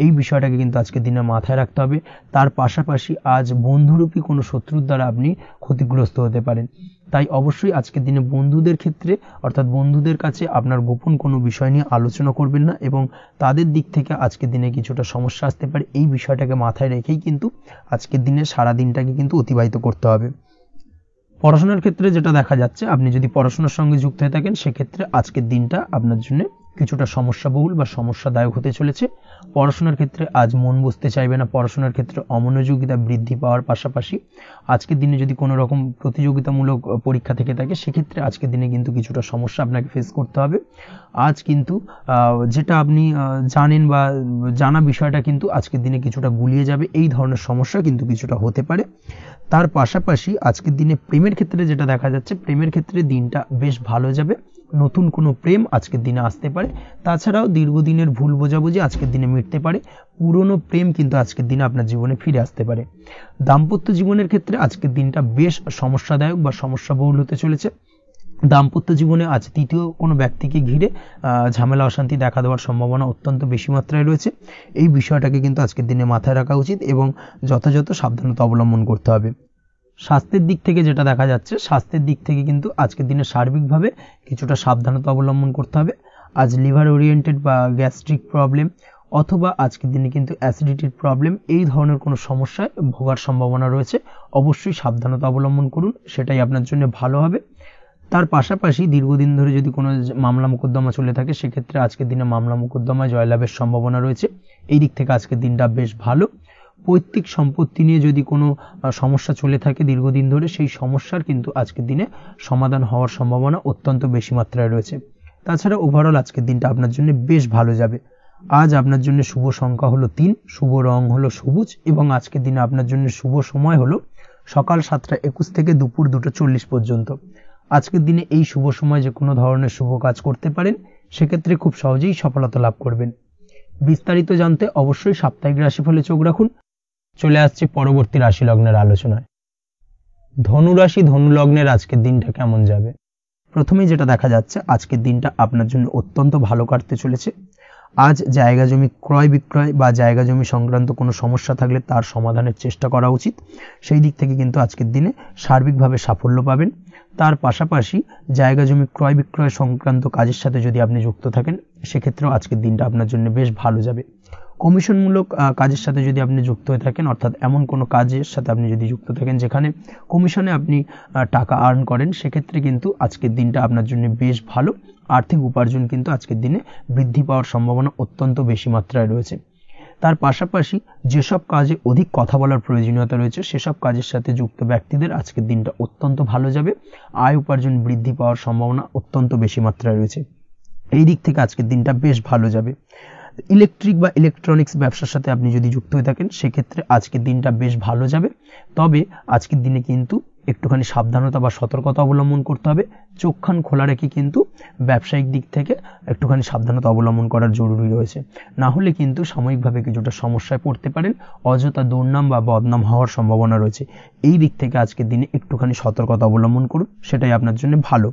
এই বিষয়টাকে কিন্তু আজকের দিনে মাথায় রাখতে হবে। তার পাশাপাশি আজ বন্ধুরূপী কোনো শত্রুর দ্বারা আপনি ক্ষতিগ্রস্ত হতে পারেন। তাই অবশ্যই আজকের দিনে বন্ধুদের ক্ষেত্রে অর্থাৎ বন্ধুদের কাছে আপনার গোপন কোনো বিষয় নিয়ে আলোচনা করবেন না এবং তাদের দিক থেকে আজকের দিনে কিছুটা সমস্যা আসতে পারে। এই বিষয়টাকে মাথায় রেখেই কিন্তু আজকের দিনে সারা দিনটাকে কিন্তু অতিবাহিত করতে হবে। পড়াশোনার ক্ষেত্রে যেটা দেখা যাচ্ছে, আপনি যদি পড়াশোনার সঙ্গে যুক্ত হয়ে থাকেন, সেক্ষেত্রে আজকের দিনটা আপনার জন্য কিছুটা সমস্যাবহুল বা সমস্যাদায়ক হতে চলেছে। পড়াশোনার ক্ষেত্রে আজ মন বসতে চাইবে না। পড়াশোনার ক্ষেত্রে অমনোযোগিতা বৃদ্ধি পাওয়ার পাশাপাশি আজকের দিনে যদি কোনো রকম প্রতিযোগিতামূলক পরীক্ষা থেকে থাকে, সেক্ষেত্রে আজকের দিনে কিন্তু কিছুটা সমস্যা আপনাকে ফেস করতে হবে। আজ কিন্তু যেটা আপনি জানেন বা জানা বিষয়টা কিন্তু আজকের দিনে কিছুটা গুলিয়ে যাবে। এই ধরনের সমস্যা কিন্তু কিছুটা হতে পারে। তার পাশাপাশি আজকের দিনে প্রেমের ক্ষেত্রে যেটা দেখা যাচ্ছে, প্রেমের ক্ষেত্রে দিনটা বেশ ভালো যাবে। নতুন কোনো প্রেম আজকের দিনে আসতে পারে। তাছাড়াও দীর্ঘদিনের ভুল বোঝাবুঝি আজকের দিনে মিটতে পারে। পুরনো প্রেম কিন্তু আজকের দিনে আপনার জীবনে ফিরে আসতে পারে। দাম্পত্য জীবনের ক্ষেত্রে আজকের দিনটা বেশ সমস্যাদায়ক বা সমস্যাবহুল হতে চলেছে। দাম্পত্য জীবনে আজ তৃতীয় কোনো ব্যক্তিকে ঘিরে ঝামেলা অশান্তি দেখা দেওয়ার সম্ভাবনা অত্যন্ত বেশি মাত্রায় রয়েছে। এই বিষয়টাকে কিন্তু আজকের দিনে মাথায় রাখা উচিত এবং যথাযথ সাবধানতা অবলম্বন করতে হবে। স্বাস্থ্যের দিক থেকে যেটা দেখা যাচ্ছে, স্বাস্থ্যের দিক থেকে কিন্তু আজকের দিনে সার্বিকভাবে কিছুটা সাবধানতা অবলম্বন করতে হবে। আজ লিভার ওরিয়েন্টেড বা গ্যাস্ট্রিক প্রবলেম অথবা আজকের দিনে কিন্তু অ্যাসিডিটির প্রবলেম, এই ধরনের কোনো সমস্যায় ভোগার সম্ভাবনা রয়েছে। অবশ্যই সাবধানতা অবলম্বন করুন, সেটাই আপনার জন্য ভালো হবে। তার পাশাপাশি দীর্ঘদিন ধরে যদি কোনো মামলা মোকদ্দমা চলে থাকে, সেক্ষেত্রে আজকের দিনে মামলা মোকদ্দমায় জয়লাভের সম্ভাবনা রয়েছে। এই দিক থেকে আজকের দিনটা বেশ ভালো। পৈতৃক সম্পত্তি নিয়ে যদি কোনো সমস্যা চলে থাকে দীর্ঘদিন ধরে, সেই সমস্যার কিন্তু আজকের দিনে সমাধান হওয়ার সম্ভাবনা অত্যন্ত বেশি মাত্রায় রয়েছে। তাছাড়া ওভারঅল আজকের দিনটা আপনার জন্য বেশ ভালো যাবে। আজ আপনার জন্য শুভ সংখ্যা হলো 3, শুভ রং হলো সবুজ এবং আজকের দিনে আপনার জন্য শুভ সময় হলো সকাল 7:21 থেকে দুপুর 2:40 পর্যন্ত। আজকের দিনে এই শুভ সময় যে কোনো ধরনের শুভ কাজ করতে পারেন, সেক্ষেত্রে খুব সহজেই সফলতা লাভ করবেন। বিস্তারিত জানতে অবশ্যই সাপ্তাহিক রাশিফলে চোখ রাখুন। চলে আসছে পরবর্তী রাশি লগ্নের আলোচনায়। ধনু রাশি ধনু লগ্নের আজকের দিনটা কেমন যাবে? প্রথমেই যেটা দেখা যাচ্ছে, আজকের দিনটা আপনার জন্য অত্যন্ত ভালো কাটতে চলেছে। আজ জায়গা জমি ক্রয় বিক্রয় বা জায়গা জমি সংক্রান্ত কোনো সমস্যা থাকলে তার সমাধানের চেষ্টা করা উচিত। সেই দিক থেকে কিন্তু আজকের দিনে সার্বিকভাবে সাফল্য পাবেন। তার পাশাপাশি জায়গা জমি ক্রয় বিক্রয় সংক্রান্ত কাজের সাথে যদি আপনি যুক্ত থাকেন, সেক্ষেত্রেও আজকের দিনটা আপনার জন্য বেশ ভালো যাবে। কমিশনমূলক কাজের সাথে যদি আপনি যুক্ত হয়ে থাকেন, অর্থাৎ এমন কোনো কাজের সাথে আপনি যদি যুক্ত থাকেন যেখানে কমিশনে আপনি টাকা আর্ন করেন, সেক্ষেত্রে কিন্তু আজকের দিনটা আপনার জন্য বেশ ভালো। আর্থিক উপার্জন কিন্তু আজকের দিনে বৃদ্ধি পাওয়ার সম্ভাবনা অত্যন্ত বেশি মাত্রায় রয়েছে। তার পাশাপাশি যেসব কাজে অধিক কথা বলার প্রয়োজনীয়তা রয়েছে, সেসব কাজের সাথে যুক্ত ব্যক্তিদের আজকের দিনটা অত্যন্ত ভালো যাবে। আয় উপার্জন বৃদ্ধি পাওয়ার সম্ভাবনা অত্যন্ত বেশি মাত্রায় রয়েছে। এই দিক থেকে আজকের দিনটা বেশ ভালো যাবে। ইলেকট্রিক বা ইলেকট্রনিক্স ব্যবসার সাথে আপনি যদি যুক্ত হয়ে থাকেন, সেক্ষেত্রে আজকের দিনটা বেশ ভালো যাবে। তবে আজকের দিনে কিন্তু একটুখানি সাবধানতা বা সতর্কতা অবলম্বন করতে হবে। চোখ কান খোলা রেখে কিন্তু ব্যবসায়িক দিক থেকে একটুখানি সাবধানতা অবলম্বন করার জরুরি রয়েছে, না হলে কিন্তু সাময়িকভাবে কিছুটা সমস্যায় পড়তে পারেন, অযথা দুর্নাম বা বদনাম হওয়ার সম্ভাবনা রয়েছে। এই দিক থেকে আজকের দিনে একটুখানি সতর্কতা অবলম্বন করুন, সেটাই আপনার জন্য ভালো।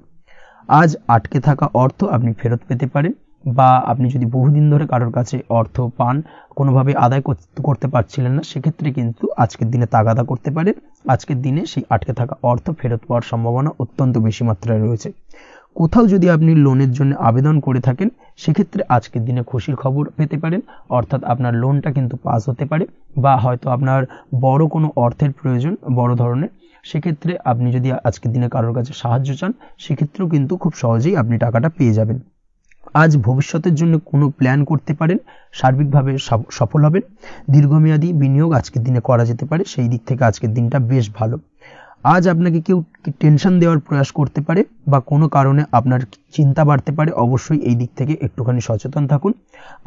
আজ আটকে থাকা অর্থ আপনি ফেরত পেতে পারেন, বা আপনি যদি বহুদিন ধরে কারোর কাছে অর্থ পান, কোনোভাবে আদায় করতে পারছিলেন না, সেক্ষেত্রে কিন্তু আজকের দিনে তাগাদা করতে পারেন। আজকের দিনে সেই আটকে থাকা অর্থ ফেরত পাওয়ার সম্ভাবনা অত্যন্ত বেশি মাত্রায় রয়েছে। কোথাও যদি আপনি লোনের জন্য আবেদন করে থাকেন, সেক্ষেত্রে আজকের দিনে খুশির খবর পেতে পারেন, অর্থাৎ আপনার লোনটা কিন্তু পাস হতে পারে, বা হয়তো আপনার বড় কোনো অর্থের প্রয়োজন বড় ধরনের, সেক্ষেত্রে আপনি যদি আজকের দিনে কারোর কাছে সাহায্য চান, সেক্ষেত্রেও কিন্তু খুব সহজেই আপনি টাকাটা পেয়ে যাবেন। আজ ভবিষ্যতের জন্য কোনো প্ল্যান করতে পারেন, সার্বিকভাবে সফল হবেন। দীর্ঘমেয়াদী বিনিয়োগ আজকের দিনে করা যেতে পারে, সেই দিক থেকে আজকের দিনটা বেশ ভালো। আজ আপনাকে কেউ টেনশন দেওয়ার প্রয়াস করতে পারে, বা কোনো কারণে আপনার চিন্তা বাড়তে পারে, অবশ্যই এই দিক থেকে একটুখানি সচেতন থাকুন।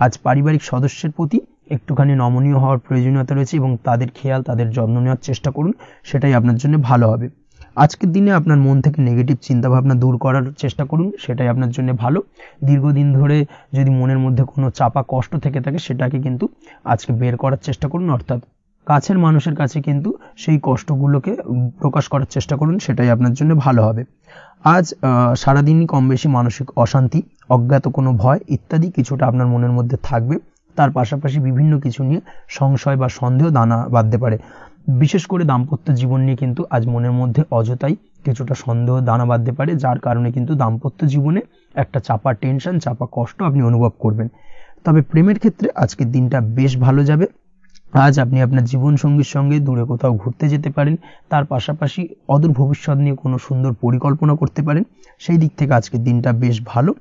আজ পারিবারিক সদস্যের প্রতি একটুখানি নমনীয় হওয়ার প্রয়োজনীয়তা রয়েছে, এবং তাদের খেয়াল তাদের যত্ন নেওয়ার চেষ্টা করুন, সেটাই আপনার জন্য ভালো হবে। আজকের দিনে আপনার মন থেকে নেগেটিভ চিন্তাভাবনা দূর করার চেষ্টা করুন, সেটাই আপনার জন্য ভালো। দীর্ঘদিন ধরে যদি মনের মধ্যে কোনো চাপা কষ্ট থেকে থাকে, সেটাকে কিন্তু আজকে বের করার চেষ্টা করুন, অর্থাৎ কাছের মানুষের কাছে কিন্তু সেই কষ্টগুলোকে প্রকাশ করার চেষ্টা করুন, সেটাই আপনার জন্য ভালো হবে। আজ সারাদিনই কম বেশি মানসিক অশান্তি, অজ্ঞাত কোনো ভয় ইত্যাদি কিছুটা আপনার মনের মধ্যে থাকবে। তার পাশাপাশি বিভিন্ন কিছু নিয়ে সংশয় বা সন্দেহ দানা বাঁধতে পারে। বিশেষ করে দাম্পত্য জীবন নিয়ে কিন্তু আজ মনের মধ্যে অযথাই কিছুটা সন্দেহ দানা বাঁধতে পারে, যার কারণে কিন্তু দাম্পত্য জীবনে একটা চাপা টেনশন, চাপা কষ্ট আপনি অনুভব করবেন। তবে প্রেমের ক্ষেত্রে আজকের দিনটা বেশ ভালো যাবে। আজ আপনি আপনার জীবনসঙ্গীর সঙ্গে দূরে কোথাও ঘুরতে যেতে পারেন, তার পাশাপাশি অদূর ভবিষ্যৎ নিয়ে কোনো সুন্দর পরিকল্পনা করতে পারেন, সেই দিক থেকে আজকের দিনটা বেশ ভালো।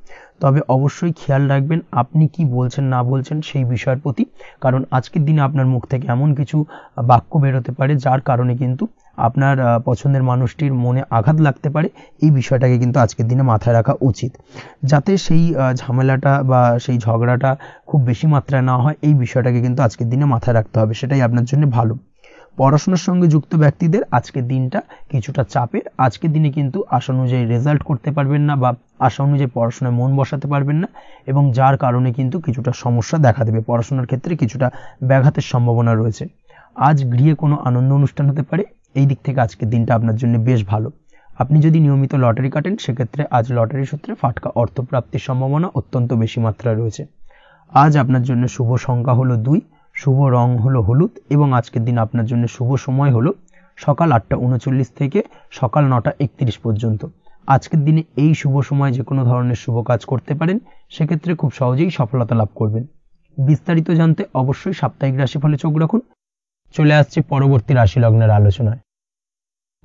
তবে অবশ্যই খেয়াল রাখবেন আপনি কি বলছেন না বলছেন সেই বিষয়ের প্রতি, কারণ আজকের দিনে আপনার মুখ থেকে এমন কিছু বাক্য বেরোতে পারে যার কারণে কিন্তু আপনার পছন্দের মানুষটির মনে আঘাত লাগতে পারে। এই বিষয়টাকে কিন্তু আজকের দিনে মাথায় রাখা উচিত, যাতে সেই ঝামেলাটা বা সেই ঝগড়াটা খুব বেশি মাত্রায় না হয়। এই বিষয়টাকে কিন্তু আজকের দিনে মাথায় রাখতে হবে, সেটাই আপনার জন্য ভালো। পড়াশোনার সঙ্গে যুক্ত ব্যক্তিদের আজকের দিনটা কিছুটা চাপের। আজকের দিনে কিন্তু আশা অনুযায়ী রেজাল্ট করতে পারবেন না, বা আশা অনুযায়ী পড়াশোনায় মন বসাতে পারবেন না, এবং যার কারণে কিন্তু কিছুটা সমস্যা দেখা দেবে। পড়াশোনার ক্ষেত্রে কিছুটা ব্যাঘাতের সম্ভাবনা রয়েছে। আজ গৃহে কোনো আনন্দ অনুষ্ঠান হতে পারে, এই দিক থেকে আজকের দিনটা আপনার জন্য বেশ ভালো। আপনি যদি নিয়মিত লটারি কাটেন, সেক্ষেত্রে আজ লটারি সূত্রে ফাটকা অর্থপ্রাপ্তির সম্ভাবনা অত্যন্ত বেশি মাত্রায় রয়েছে। আজ আপনার জন্য শুভ সংখ্যা হলো 2, শুভ রং হলো হলুদ, এবং আজকের দিন আপনার জন্য শুভ সময় হলো সকাল 8:39 থেকে সকাল 9:31 পর্যন্ত। আজকের দিনে এই শুভ সময় যে কোনো ধরনের শুভ কাজ করতে পারেন, সেক্ষেত্রে খুব সহজেই সফলতা লাভ করবেন। বিস্তারিত জানতে অবশ্যই সাপ্তাহিক রাশিফলে চোখ রাখুন। চলে আসছে পরবর্তী রাশি লগ্নের আলোচনায়।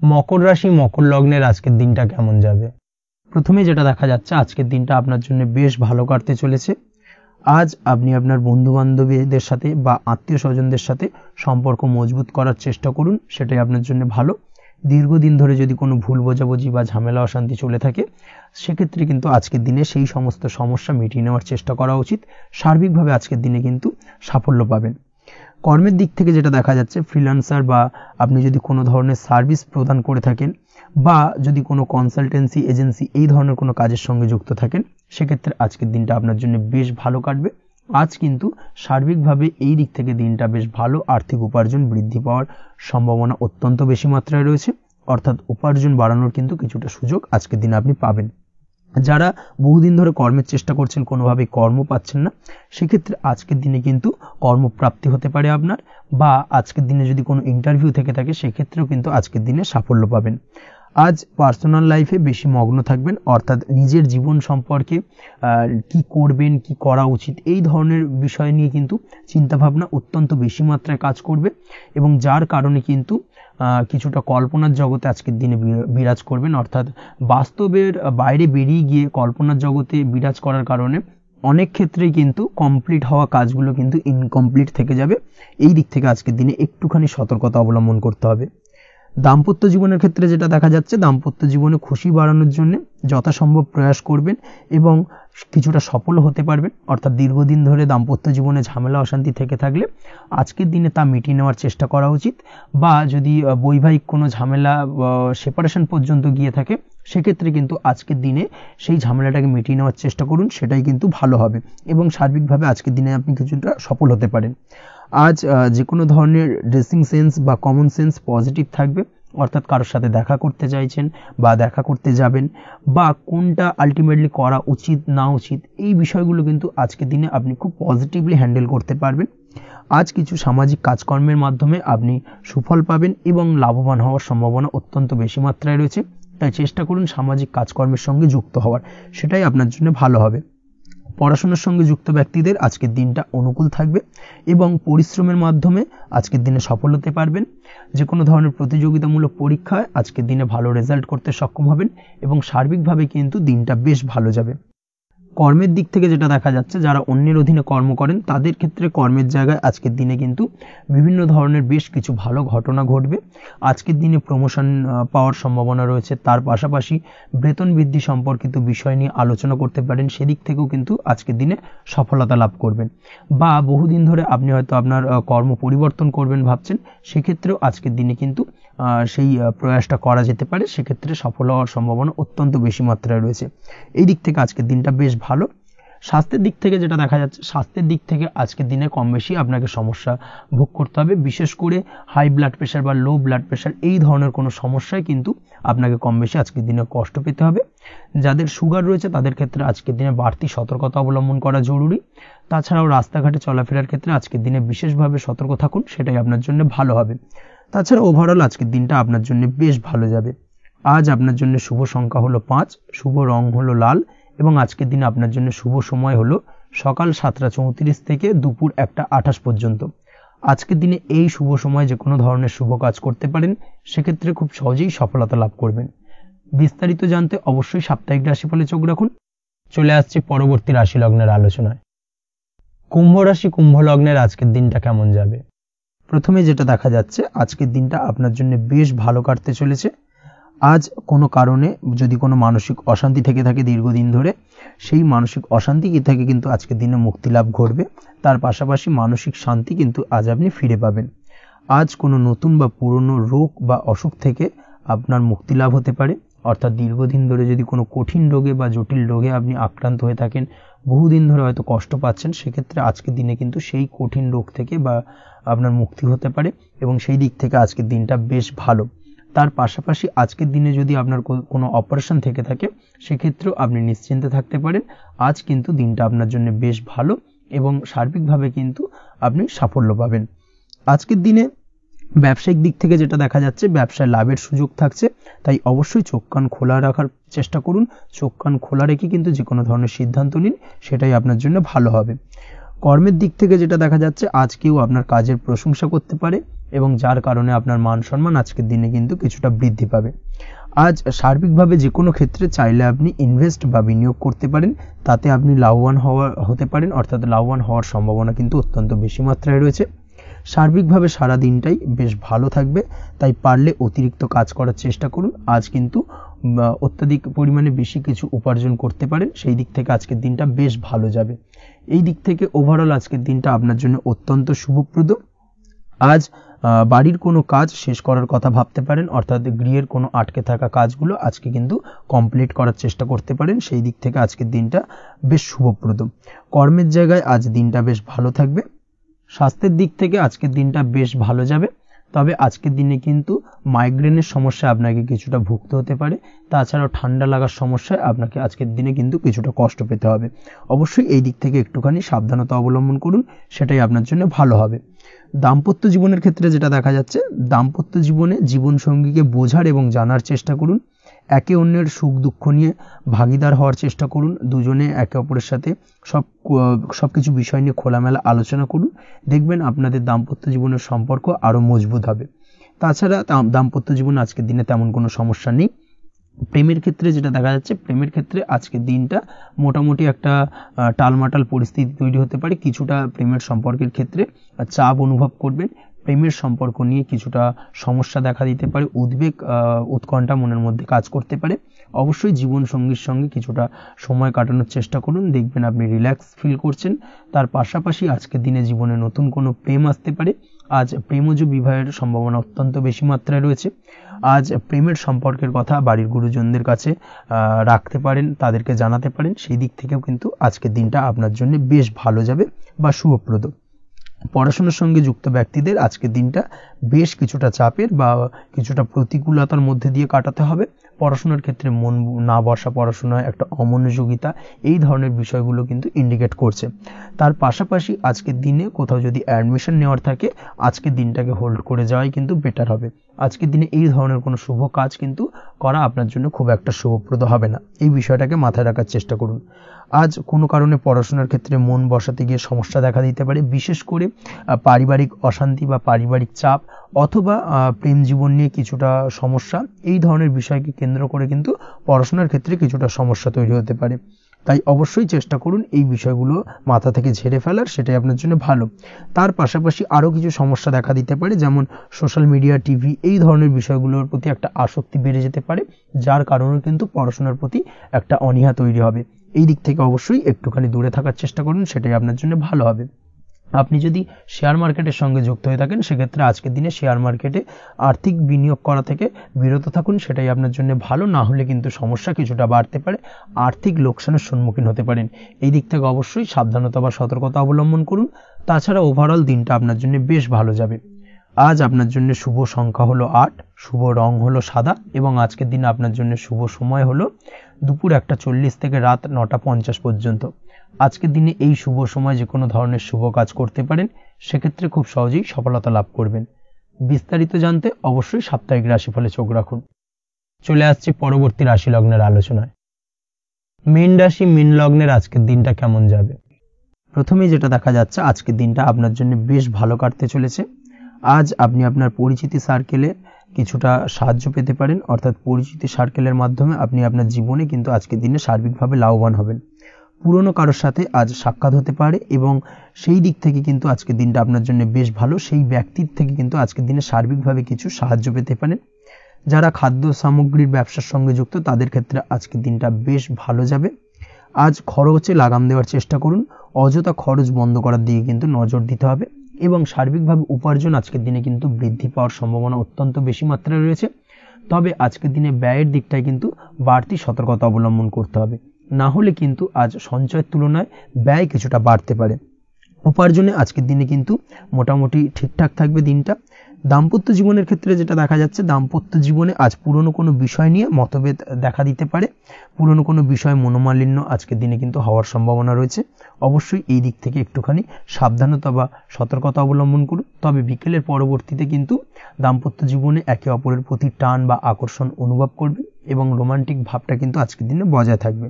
মকর রাশি মকর লগ্নের আজকের দিনটা কেমন যাবে? প্রথমে যেটা দেখা যাচ্ছে, আজকের দিনটা আপনার জন্য বেশ ভালো কাটতে চলেছে। আজ আপনি আপনার বন্ধু বান্ধবীদের সাথে বা আত্মীয় স্বজনদের সাথে সম্পর্ক মজবুত করার চেষ্টা করুন, সেটাই আপনার জন্য ভালো। দীর্ঘদিন ধরে যদি কোনো ভুল বোঝাবুঝি বা ঝামেলা অশান্তি চলে থাকে, সেক্ষেত্রে কিন্তু আজকের দিনে সেই সমস্ত সমস্যা মিটিয়ে নেওয়ার চেষ্টা করা উচিত। সার্বিকভাবে আজকের দিনে কিন্তু সাফল্য পাবেন। কর্মের দিক থেকে যেটা দেখা যাচ্ছে, ফ্রিল্যান্সার বা আপনি যদি কোনো ধরনের সার্ভিস প্রদান করে থাকেন, বা যদি কোনো কনসালটেন্সি এজেন্সি এই ধরনের কোনো কাজের সঙ্গে যুক্ত থাকেন, সেক্ষেত্রে আজকের দিনটা আপনার জন্য বেশ ভালো কাটবে। আজ কিন্তু সার্বিকভাবে এই দিক থেকে দিনটা বেশ ভালো। আর্থিক উপার্জন বৃদ্ধি পাওয়ার সম্ভাবনা অত্যন্ত বেশি মাত্রায় রয়েছে, অর্থাৎ উপার্জন বাড়ানোর কিন্তু কিছুটা সুযোগ আজকের দিনে আপনি পাবেন। যারা বহুদিন ধরে কর্মের চেষ্টা করছেন, কোনোভাবেই কর্ম পাচ্ছেন না, সেক্ষেত্রে আজকের দিনে কিন্তু কর্মপ্রাপ্তি হতে পারে আপনার, বা আজকের দিনে যদি কোনো ইন্টারভিউ থেকে থাকে, সেক্ষেত্রেও কিন্তু আজকের দিনে সাফল্য পাবেন। আজ পার্সোনাল লাইফে বেশি মগ্ন থাকবেন, অর্থাৎ নিজের জীবন সম্পর্কে কি করবেন, কি করা উচিত, এই ধরনের বিষয় নিয়ে কিন্তু চিন্তাভাবনা অত্যন্ত বেশি মাত্রায় কাজ করবে, এবং যার কারণে কিন্তু কিছুটা কল্পনার জগতে আজকের দিনে বিরাজ করবেন, অর্থাৎ বাস্তবের বাইরে বেরিয়ে গিয়ে কল্পনার জগতে বিরাজ করার কারণে অনেক ক্ষেত্রেই কিন্তু কমপ্লিট হওয়া কাজগুলো কিন্তু ইনকমপ্লিট থেকে যাবে। এই দিক থেকে আজকের দিনে একটুখানি সতর্কতা অবলম্বন করতে হবে। দাম্পত্য জীবনের ক্ষেত্রে যেটা দেখা যাচ্ছে, দাম্পত্য জীবনে খুশি বাড়ানোর জন্য যথাসম্ভব প্রয়াস করবেন এবং কিছুটা সফল হতে পারবেন। অর্থাৎ দীর্ঘদিন ধরে দাম্পত্য জীবনে ঝামেলা অশান্তি থেকে থাকলে আজকের দিনে তা মিটিয়ে নেওয়ার চেষ্টা করা উচিত, বা যদি বৈবাহিক কোনো ঝামেলা সেপারেশন পর্যন্ত গিয়ে থাকে সেক্ষেত্রে কিন্তু আজকের দিনে সেই ঝামেলাটাকে মিটিয়ে নেওয়ার চেষ্টা করুন, সেটাই কিন্তু ভালো হবে এবং সার্বিকভাবে আজকের দিনে আপনি কিছুটা সফল হতে পারেন। আজ যে কোনো ধরনের ড্রেসিং সেন্স বা কমন সেন্স পজিটিভ থাকবে, অর্থাৎ কারোর সাথে দেখা করতে চাইছেন বা দেখা করতে যাবেন, বা কোনটা আলটিমেটলি করা উচিত না উচিত, এই বিষয়গুলো কিন্তু আজকের দিনে আপনি খুব পজিটিভলি হ্যান্ডেল করতে পারবেন। আজ কিছু সামাজিক কাজকর্মের মাধ্যমে আপনি সুফল পাবেন এবং লাভবান হওয়ার সম্ভাবনা অত্যন্ত বেশি মাত্রায় রয়েছে, তাই চেষ্টা করুন সামাজিক কাজকর্মের সঙ্গে যুক্ত হওয়ার, সেটাই আপনার জন্য ভালো হবে। পড়াশোনার সঙ্গে যুক্ত ব্যক্তিদের আজকের দিনটা অনুকূল থাকবে এবং পরিশ্রমের মাধ্যমে আজকের দিনে সফল হতে পারবেন। যে কোনো ধরনের প্রতিযোগিতামূলক পরীক্ষায় আজকের দিনে ভালো রেজাল্ট করতে সক্ষম হবেন এবং সার্বিকভাবে কিন্তু দিনটা বেশ ভালো যাবে। কর্মের দিক থেকে যেটা দেখা যাচ্ছে, যারা অন্যের অধীনে কর্ম করেন তাদের ক্ষেত্রে কর্মের জায়গায় আজকের দিনে কিন্তু বিভিন্ন ধরনের বেশ কিছু ভালো ঘটনা ঘটবে। আজকের দিনে প্রমোশন পাওয়ার সম্ভাবনা রয়েছে, তার পাশাপাশি বেতন বৃদ্ধি সম্পর্কিত বিষয় নিয়ে আলোচনা করতে পারেন, সেদিক থেকেও কিন্তু আজকের দিনে সফলতা লাভ করবেন। বা বহুদিন ধরে আপনি হয়তো আপনার কর্ম পরিবর্তন করবেন ভাবছেন, সেক্ষেত্রেও আজকের দিনে কিন্তু সেই প্রয়াসটা করা যেতে পারে, সেক্ষেত্রে সফল হওয়ার সম্ভাবনা অত্যন্ত বেশি মাত্রায় রয়েছে। এই দিক থেকে আজকের দিনটা বেশ ভালো। স্বাস্থ্যের দিক থেকে যেটা দেখা যাচ্ছে, স্বাস্থ্যের দিক থেকে আজকের দিনে কম বেশি আপনাকে সমস্যা ভোগ করতে হবে, বিশেষ করে হাই ব্লাড প্রেশার বা লো ব্লাড প্রেশার এই ধরনের কোনো সমস্যায় কিন্তু আপনাকে কম বেশি আজকের দিনে কষ্ট পেতে হবে। যাদের সুগার রয়েছে তাদের ক্ষেত্রে আজকের দিনে বাড়তি সতর্কতা অবলম্বন করা জরুরি। তাছাড়াও রাস্তাঘাটে চলাফেরার ক্ষেত্রে আজকের দিনে বিশেষভাবে সতর্ক থাকুন, সেটাই আপনার জন্য ভালো হবে। তাছাড়া ওভারঅল আজকের দিনটা আপনার জন্য বেশ ভালো যাবে। আজ আপনার জন্য শুভ সংখ্যা হলো 5, শুভ রং হলো লাল এবং আজকের দিনে আপনার জন্য শুভ সময় হলো সকাল 7:34 থেকে দুপুর 1:28 পর্যন্ত। আজকের দিনে এই শুভ সময় যে কোনো ধরনের শুভ কাজ করতে পারেন, সেক্ষেত্রে খুব সহজেই সফলতা লাভ করবেন। বিস্তারিত জানতে অবশ্যই সাপ্তাহিক রাশিফলে চোখ রাখুন। চলে আসছে পরবর্তী রাশি লগ্নের আলোচনায়। কুম্ভ রাশি কুম্ভ লগ্নের আজকের দিনটা কেমন যাবে? প্রথমে যেটা দেখা যাচ্ছে, আজকের দিনটা আপনার জন্য বেশ ভালো কাটতে চলেছে। আজ কোনো কারণে যদি কোনো মানসিক অশান্তি থেকে থাকে দীর্ঘদিন ধরে, সেই মানসিক অশান্তি থেকে কিন্তু আজকের দিনে মুক্তি লাভ ঘটবে। তার পাশাপাশি মানসিক শান্তি কিন্তু আজ আপনি ফিরে পাবেন। আজ কোনো নতুন বা পুরনো রোগ বা অসুখ থেকে আপনার মুক্তি লাভ হতে পারে, অর্থাৎ দীর্ঘদিন ধরে যদি কোনো কঠিন রোগে বা জটিল রোগে আপনি আক্রান্ত হয়ে থাকেন, বহুদিন ধরে হয়তো কষ্ট পাচ্ছেন, সেক্ষেত্রে আজকের দিনে কিন্তু সেই কঠিন রোগ থেকে বা আপনার মুক্তি হতে পারে এবং সেই দিক থেকে আজকের দিনটা বেশ ভালো। তার পাশাপাশি আজকের দিনে যদি আপনার কোনো অপারেশন থেকে থাকে, সেক্ষেত্রেও আপনি নিশ্চিন্তে থাকতে পারেন। আজ কিন্তু দিনটা আপনার জন্য বেশ ভালো এবং সার্বিকভাবে কিন্তু আপনি সাফল্য পাবেন। আজকের দিনে ব্যবসায়িক দিক থেকে যেটা দেখা যাচ্ছে, ব্যবসায় লাভের সুযোগ থাকছে, তাই অবশ্যই চোখ কান খোলা রাখার চেষ্টা করুন। চোখ কান খোলা রেখে কিন্তু যে কোনো ধরনের সিদ্ধান্ত নিন, সেটাই আপনার জন্য ভালো হবে। কর্মের দিক থেকে যেটা দেখা যাচ্ছে, আজ কেউ আপনার কাজের প্রশংসা করতে পারে এবং যার কারণে আপনার মান সম্মান আজকের দিনে কিন্তু কিছুটা বৃদ্ধি পাবে। আজ সার্বিকভাবে যে কোনো ক্ষেত্রে চাইলে আপনি ইনভেস্ট বা বিনিয়োগ করতে পারেন, তাতে আপনি লাভবান হতে পারেন, অর্থাৎ লাভবান হওয়ার সম্ভাবনা কিন্তু অত্যন্ত বেশি মাত্রায় রয়েছে। সার্বিকভাবে সারা দিনটাই বেশ ভালো থাকবে, তাই পারলে অতিরিক্ত কাজ করার চেষ্টা করুন। আজ কিন্তু অত্যাধিক পরিমাণে বেশি কিছু উপার্জন করতে পারেন, সেই দিক থেকে আজকের দিনটা বেশ ভালো যাবে। এই দিক থেকে ওভারঅল আজকের দিনটা আপনার জন্য অত্যন্ত শুভপ্রদ। আজ বাড়ির কোনো কাজ শেষ করার কথা ভাবতে পারেন, অর্থাৎ গৃহের কোনো আটকে থাকা কাজগুলো আজকে কিন্তু কমপ্লিট করার চেষ্টা করতে পারেন, সেই দিক থেকে আজকের দিনটা বেশ শুভপ্রদ। কর্মের জায়গায় আজ দিনটা বেশ ভালো থাকবে। স্বাস্থ্যের দিক থেকে আজকের দিনটা বেশ ভালো যাবে, তবে আজকের দিনে কিন্তু মাইগ্রেনের সমস্যা আপনাকে কিছুটা ভুগতে হতে পারে। তাছাড়াও ঠান্ডা লাগার সমস্যায় আপনাকে আজকের দিনে কিন্তু কিছুটা কষ্ট পেতে হবে। অবশ্যই এই দিক থেকে একটুখানি সাবধানতা অবলম্বন করুন, সেটাই আপনার জন্য ভালো হবে। দাম্পত্য জীবনের ক্ষেত্রে যেটা দেখা যাচ্ছে, দাম্পত্য জীবনে জীবনসঙ্গীকে বোঝার এবং জানার চেষ্টা করুন। একে অন্যের সুখ দুঃখ নিয়ে ভাগিদার হওয়ার চেষ্টা করুন। দুজনে একে অপরের সাথে সবকিছু বিষয় নিয়ে খোলামেলা আলোচনা করুন, দেখবেন আপনাদের দাম্পত্য জীবনের সম্পর্ক আরো মজবুত হবে। তাছাড়া দাম্পত্য জীবনে আজকের দিনে তেমন কোনো সমস্যা নেই। প্রেমের ক্ষেত্রে যেটা দেখা যাচ্ছে, প্রেমের ক্ষেত্রে আজকের দিনটা মোটামুটি একটা টালমাটাল পরিস্থিতি তৈরি হতে পারে। কিছুটা প্রেমের সম্পর্কের ক্ষেত্রে চাপ অনুভব করবেন। প্রেমের সম্পর্ক নিয়ে কিছুটা সমস্যা দেখা দিতে পারে, উদ্বেগ উৎকণ্ঠা মনের মধ্যে কাজ করতে পারে। অবশ্যই জীবন সঙ্গীর সঙ্গে কিছুটা সময় কাটানোর চেষ্টা করুন, দেখবেন আপনি রিল্যাক্স ফিল করছেন। তার পাশাপাশি আজকের দিনে জীবনে নতুন কোনো প্রেম আসতে পারে। আজ প্রেমজ বিবাহের সম্ভাবনা অত্যন্ত বেশি মাত্রায় রয়েছে। আজ প্রেমের সম্পর্কের কথা বাড়ির গুরুজনদের কাছে রাখতে পারেন, তাদেরকে জানাতে পারেন। সেই দিক থেকেও কিন্তু আজকের দিনটা আপনার জন্য বেশ ভালো যাবে বা শুভপ্রদ। পড়াশোনার সঙ্গে যুক্ত ব্যক্তিদের আজকের দিনটা বেশ কিছুটা চাপের বা কিছুটা প্রতিকূলতার মধ্যে দিয়ে কাটাতে হবে। পড়াশোনার ক্ষেত্রে মন না বসা, পড়াশোনায় একটা অমনোযোগিতা, এই ধরনের বিষয়গুলো কিন্তু ইন্ডিকেট করছে। তার পাশাপাশি আজকের দিনে কোথাও যদি অ্যাডমিশন নেওয়ার থাকে, আজকের দিনটাকে হোল্ড করে যাওয়াই কিন্তু বেটার হবে। আজকের দিনে এই ধরনের কোনো শুভ কাজ কিন্তু করা আপনার জন্য খুব একটা শুভপ্রদ হবে না, এই বিষয়টাকে মাথায় রাখার চেষ্টা করুন। আজ কোনো কারণে পড়াশোনার ক্ষেত্রে মন বসাতে গিয়ে সমস্যা দেখা দিতে পারে, বিশেষ করে পারিবারিক অশান্তি বা পারিবারিক চাপ অথবা প্রেম জীবন নিয়ে কিছুটা সমস্যা, এই ধরনের বিষয়কে কেন্দ্র করে কিন্তু পড়াশোনার ক্ষেত্রে কিছুটা সমস্যা তৈরি হতে পারে। তাই অবশ্যই চেষ্টা করুন এই বিষয়গুলো মাথা থেকে ঝেড়ে ফেলার, সেটাই আপনার জন্য ভালো। তার পাশাপাশি আরও কিছু সমস্যা দেখা দিতে পারে, যেমন সোশ্যাল মিডিয়া, টিভি, এই ধরনের বিষয়গুলোর প্রতি একটা আসক্তি বেড়ে যেতে পারে, যার কারণে কিন্তু পড়াশোনার প্রতি একটা অনীহা তৈরি হবে। এই দিক থেকে অবশ্যই একটুখানি দূরে থাকার চেষ্টা করুন, সেটাই আপনার জন্য ভালো হবে। আপনি যদি শেয়ার মার্কেটের সঙ্গে যুক্ত হয়ে থাকেন, সেক্ষেত্রে আজকের দিনে শেয়ার মার্কেটে আর্থিক বিনিয়োগ করা থেকে বিরত থাকুন, সেটাই আপনার জন্য ভালো। না হলে কিন্তু সমস্যা কিছুটা বাড়তে পারে, আর্থিক লোকসানের সম্মুখীন হতে পারেন। এই দিক থেকে অবশ্যই সাবধানতা বা সতর্কতা অবলম্বন করুন। তাছাড়া ওভারঅল দিনটা আপনার জন্য বেশ ভালো যাবে। আজ আপনার জন্য শুভ সংখ্যা হলো 8, শুভ রং হলো সাদা, এবং আজকের দিনে আপনার জন্য শুভ সময় হলো দুপুর 1:40 থেকে রাত 9:50 পর্যন্ত। আজকের দিনে এই শুভ সময় যে কোনো ধরনের শুভ কাজ করতে পারেন, সেক্ষেত্রে খুব সহজেই সফলতা লাভ করবেন। বিস্তারিত জানতে অবশ্যই সাপ্তাহিক রাশিফলে চোখ রাখুন। চলে আসছে পরবর্তী রাশি লগ্নের আলোচনায়। মীন রাশি, মীন লগ্নের আজকের দিনটা কেমন যাবে? প্রথমেই যেটা দেখা যাচ্ছে, আজকের দিনটা আপনার জন্য বেশ ভালো কাটতে চলেছে। আজ আপনি আপনার পরিচিতি সার্কেলে কিছুটা সাহায্য পেতে পারেন, অর্থাৎ পরিচিতি সার্কেলের মাধ্যমে আপনি আপনার জীবনে কিন্তু আজকের দিনে সার্বিকভাবে লাভবান হবেন। পুরনো কারোর সাথে আজ সাক্ষাৎ হতে পারে, এবং সেই দিক থেকে কিন্তু আজকের দিনটা আপনার জন্য বেশ ভালো। সেই ব্যক্তির থেকে কিন্তু আজকের দিনে সার্বিকভাবে কিছু সাহায্য পেতে পারেন। যারা খাদ্য সামগ্রীর ব্যবসার সঙ্গে যুক্ত, তাদের ক্ষেত্রে আজকের দিনটা বেশ ভালো যাবে। আজ খরচে লাগাম দেওয়ার চেষ্টা করুন, অযথা খরচ বন্ধ করার দিকে কিন্তু নজর দিতে হবে, এবং সার্বিকভাবে উপার্জন আজকের দিনে কিন্তু বৃদ্ধি পাওয়ার সম্ভাবনা অত্যন্ত বেশি মাত্রায় রয়েছে। তবে আজকের দিনে ব্যয়ের দিকটায় কিন্তু বাড়তি সতর্কতা অবলম্বন করতে হবে, না হলে কিন্তু আজ সঞ্চয়ের তুলনায় ব্যয় কিছুটা বাড়তে পারে। উপার্জনে আজকের দিনে কিন্তু মোটামুটি ঠিকঠাক থাকবে দিনটা। দাম্পত্য জীবনের ক্ষেত্রে যেটা দেখা যাচ্ছে, দাম্পত্য জীবনে আজ পুরনো কোনো বিষয় নিয়ে মতভেদ দেখা দিতে পারে, পুরনো কোনো বিষয় মনোমালিন্য আজকের দিনে কিন্তু হওয়ার সম্ভাবনা রয়েছে। অবশ্যই এই দিক থেকে একটুখানি সাবধানতা বা সতর্কতা অবলম্বন করুন। তবে বিকেলের পরবর্তীতে কিন্তু দাম্পত্য জীবনে একে অপরের প্রতি টান বা আকর্ষণ অনুভব করবে, এবং রোমান্টিক ভাবটা কিন্তু আজকের দিনে বজায় থাকবে।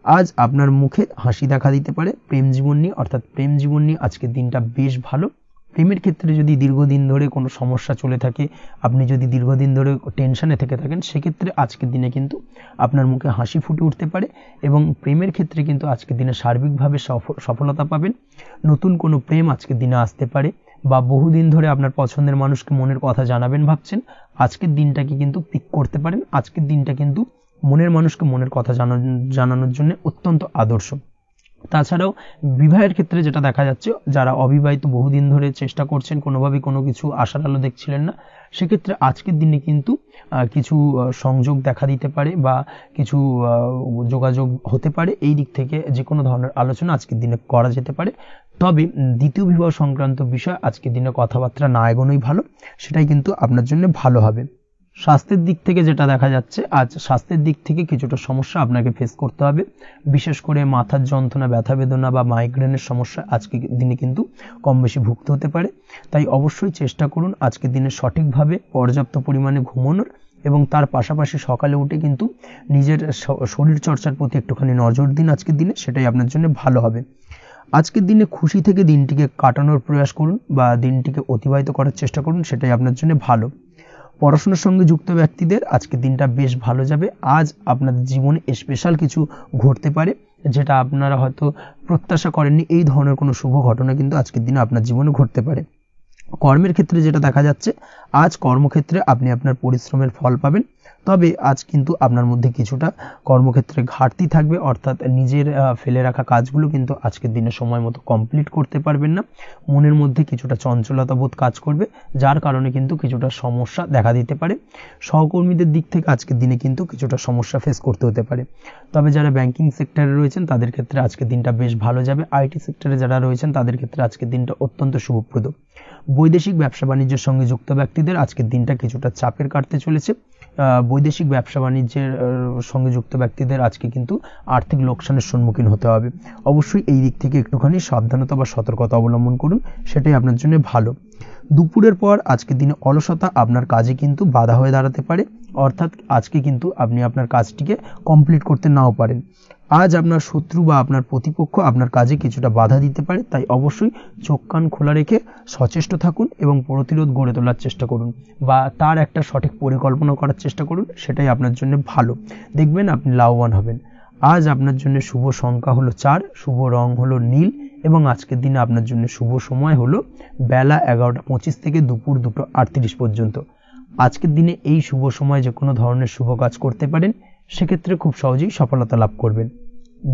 আজ আপনার মুখে হাসি দেখা দিতে পারে। প্রেম জীবন নিয়ে, অর্থাৎ প্রেম জীবন নিয়ে আজকের দিনটা বেশ ভালো। প্রেমের ক্ষেত্রে যদি দীর্ঘদিন ধরে কোনো সমস্যা চলে থাকে, আপনি যদি দীর্ঘদিন ধরে টেনশনে থেকে থাকেন, সেক্ষেত্রে আজকের দিনে কিন্তু আপনার মুখে হাসি ফুটে উঠতে পারে, এবং প্রেমের ক্ষেত্রে কিন্তু আজকের দিনে সার্বিকভাবে সফলতা পাবেন। নতুন কোনো প্রেম আজকের দিনে আসতে পারে, বা বহুদিন ধরে আপনার পছন্দের মানুষকে মনের কথা জানাবেন ভাবছেন, আজকের দিনটাকে কিন্তু পিক করতে পারেন। আজকের দিনটা কিন্তু মনের মানুষকে মনের কথা জানানোর জন্য অত্যন্ত আদর্শ। তাছাড়াও বিবাহের ক্ষেত্রে যেটা দেখা যাচ্ছে, যারা অবিবাহিত বহুদিন ধরে চেষ্টা করছেন, কোনোভাবে কোনো কিছু আশার আলো দেখছিলেন না, সেক্ষেত্রে আজকের দিনে কিন্তু কিছু সংযোগ দেখা দিতে পারে বা কিছু যোগাযোগ হতে পারে। এই দিক থেকে যে কোনো ধরনের আলোচনা আজকের দিনে করা যেতে পারে। তবে দ্বিতীয় বিবাহ সংক্রান্ত বিষয় আজকের দিনে কথাবার্তা না এগোনোই ভালো, সেটাই কিন্তু আপনার জন্য ভালো হবে। স্বাস্থ্যের দিক থেকে যেটা দেখা যাচ্ছে, আজ স্বাস্থ্যের দিক থেকে কিছুটা সমস্যা আপনাকে ফেস করতে হবে, বিশেষ করে মাথার যন্ত্রণা, ব্যথা বেদনা বা মাইগ্রেনের সমস্যা আজকের দিনে কিন্তু কম বেশি ভুগতে হতে পারে। তাই অবশ্যই চেষ্টা করুন আজকের দিনে সঠিকভাবে পর্যাপ্ত পরিমাণে ঘুমানোর, এবং তার পাশাপাশি সকালে উঠে কিন্তু নিজের শরীর চর্চার প্রতি একটুখানি নজর দিন আজকের দিনে, সেটাই আপনার জন্য ভালো হবে। আজকের দিনে খুশি থেকে দিনটিকে কাটানোর প্রয়াস করুন বা দিনটিকে অতিবাহিত করার চেষ্টা করুন, সেটাই আপনার জন্য ভালো। পড়াশোনার সঙ্গে যুক্ত ব্যক্তিদের আজকের দিনটা বেশ ভালো যাবে। আজ আপনাদের জীবনে স্পেশাল কিছু ঘটতে পারে, যেটা আপনারা হয়তো প্রত্যাশা করেননি। এই ধরনের কোনো শুভ ঘটনা কিন্তু আজকের দিনে আপনার জীবনে ঘটতে পারে। কর্মের ক্ষেত্রে যেটা দেখা যাচ্ছে, আজ কর্মক্ষেত্রে আপনি আপনার পরিশ্রমের ফল পাবেন। তবে আজ কিন্তু আপনার মধ্যে কিছুটা কর্মক্ষেত্রে ঘাটতি থাকবে, অর্থাৎ নিজের ফেলে রাখা কাজগুলো কিন্তু আজকের দিনে সময় মতো কমপ্লিট করতে পারবেন না। মনের মধ্যে কিছুটা চঞ্চলতা বোধ কাজ করবে, যার কারণে কিন্তু কিছুটা সমস্যা দেখা দিতে পারে। সহকর্মীদের দিক থেকে আজকের দিনে কিন্তু কিছুটা সমস্যা ফেস করতে হতে পারে। তবে যারা ব্যাংকিং সেক্টরে রয়েছেন তাদের ক্ষেত্রে আজকের দিনটা বেশ ভালো যাবে। আইটি সেক্টরে যারা রয়েছেন তাদের ক্ষেত্রে আজকের দিনটা অত্যন্ত শুভপ্রদ। বৈদেশিক ব্যবসা বাণিজ্যের সঙ্গে যুক্ত ব্যক্তিদের আজকের দিনটা কিছুটা চাপের কাটতে চলেছে। বৈদেশিক ব্যবসা বাণিজ্যের সঙ্গে যুক্ত ব্যক্তিদের আজকে কিন্তু আর্থিক লোকসানের সম্মুখীন হতে হবে। অবশ্যই এই দিক থেকে একটুখানি সাবধানতা বা সতর্কতা অবলম্বন করুন, সেটাই আপনার জন্য ভালো। দুপুরের পর আজকের দিনে অলসতা আপনার কাজে কিন্তু বাধা হয়ে দাঁড়াতে পারে, অর্থাৎ আজকে কিন্তু আপনি আপনার কাজটিকে কমপ্লিট করতে নাও পারেন। আজ আপনার শত্রু বা আপনার প্রতিপক্ষ আপনার কাজে কিছুটা বাধা দিতে পারে, তাই অবশ্যই চোখ কান খোলা রেখে সচেষ্ট থাকুন এবং প্রতিরোধ গড়ে তোলার চেষ্টা করুন বা তার একটা সঠিক পরিকল্পনা করার চেষ্টা করুন, সেটাই আপনার জন্য ভালো। দেখবেন আপনি লাভবান হবেন। আজ আপনার জন্য শুভ সংখ্যা হলো 4, শুভ রং হলো নীল এবং আজকের দিনে আপনার জন্য শুভ সময় হলো বেলা 11:25 থেকে দুপুর 2:38 পর্যন্ত। আজকের দিনে এই শুভ সময় যে কোনো ধরনের শুভ কাজ করতে পারেন, সেক্ষেত্রে খুব সহজেই সফলতা লাভ করবেন।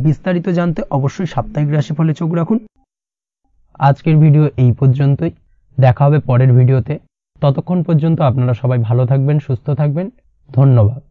বিস্তারিত জানতে অবশ্যই সাপ্তাহিক রাশিফলে চোখ রাখুন। আজকের ভিডিও এই পর্যন্তই, দেখা হবে পরের ভিডিওতে। ততক্ষণ পর্যন্ত আপনারা সবাই ভালো থাকবেন, সুস্থ থাকবেন। ধন্যবাদ।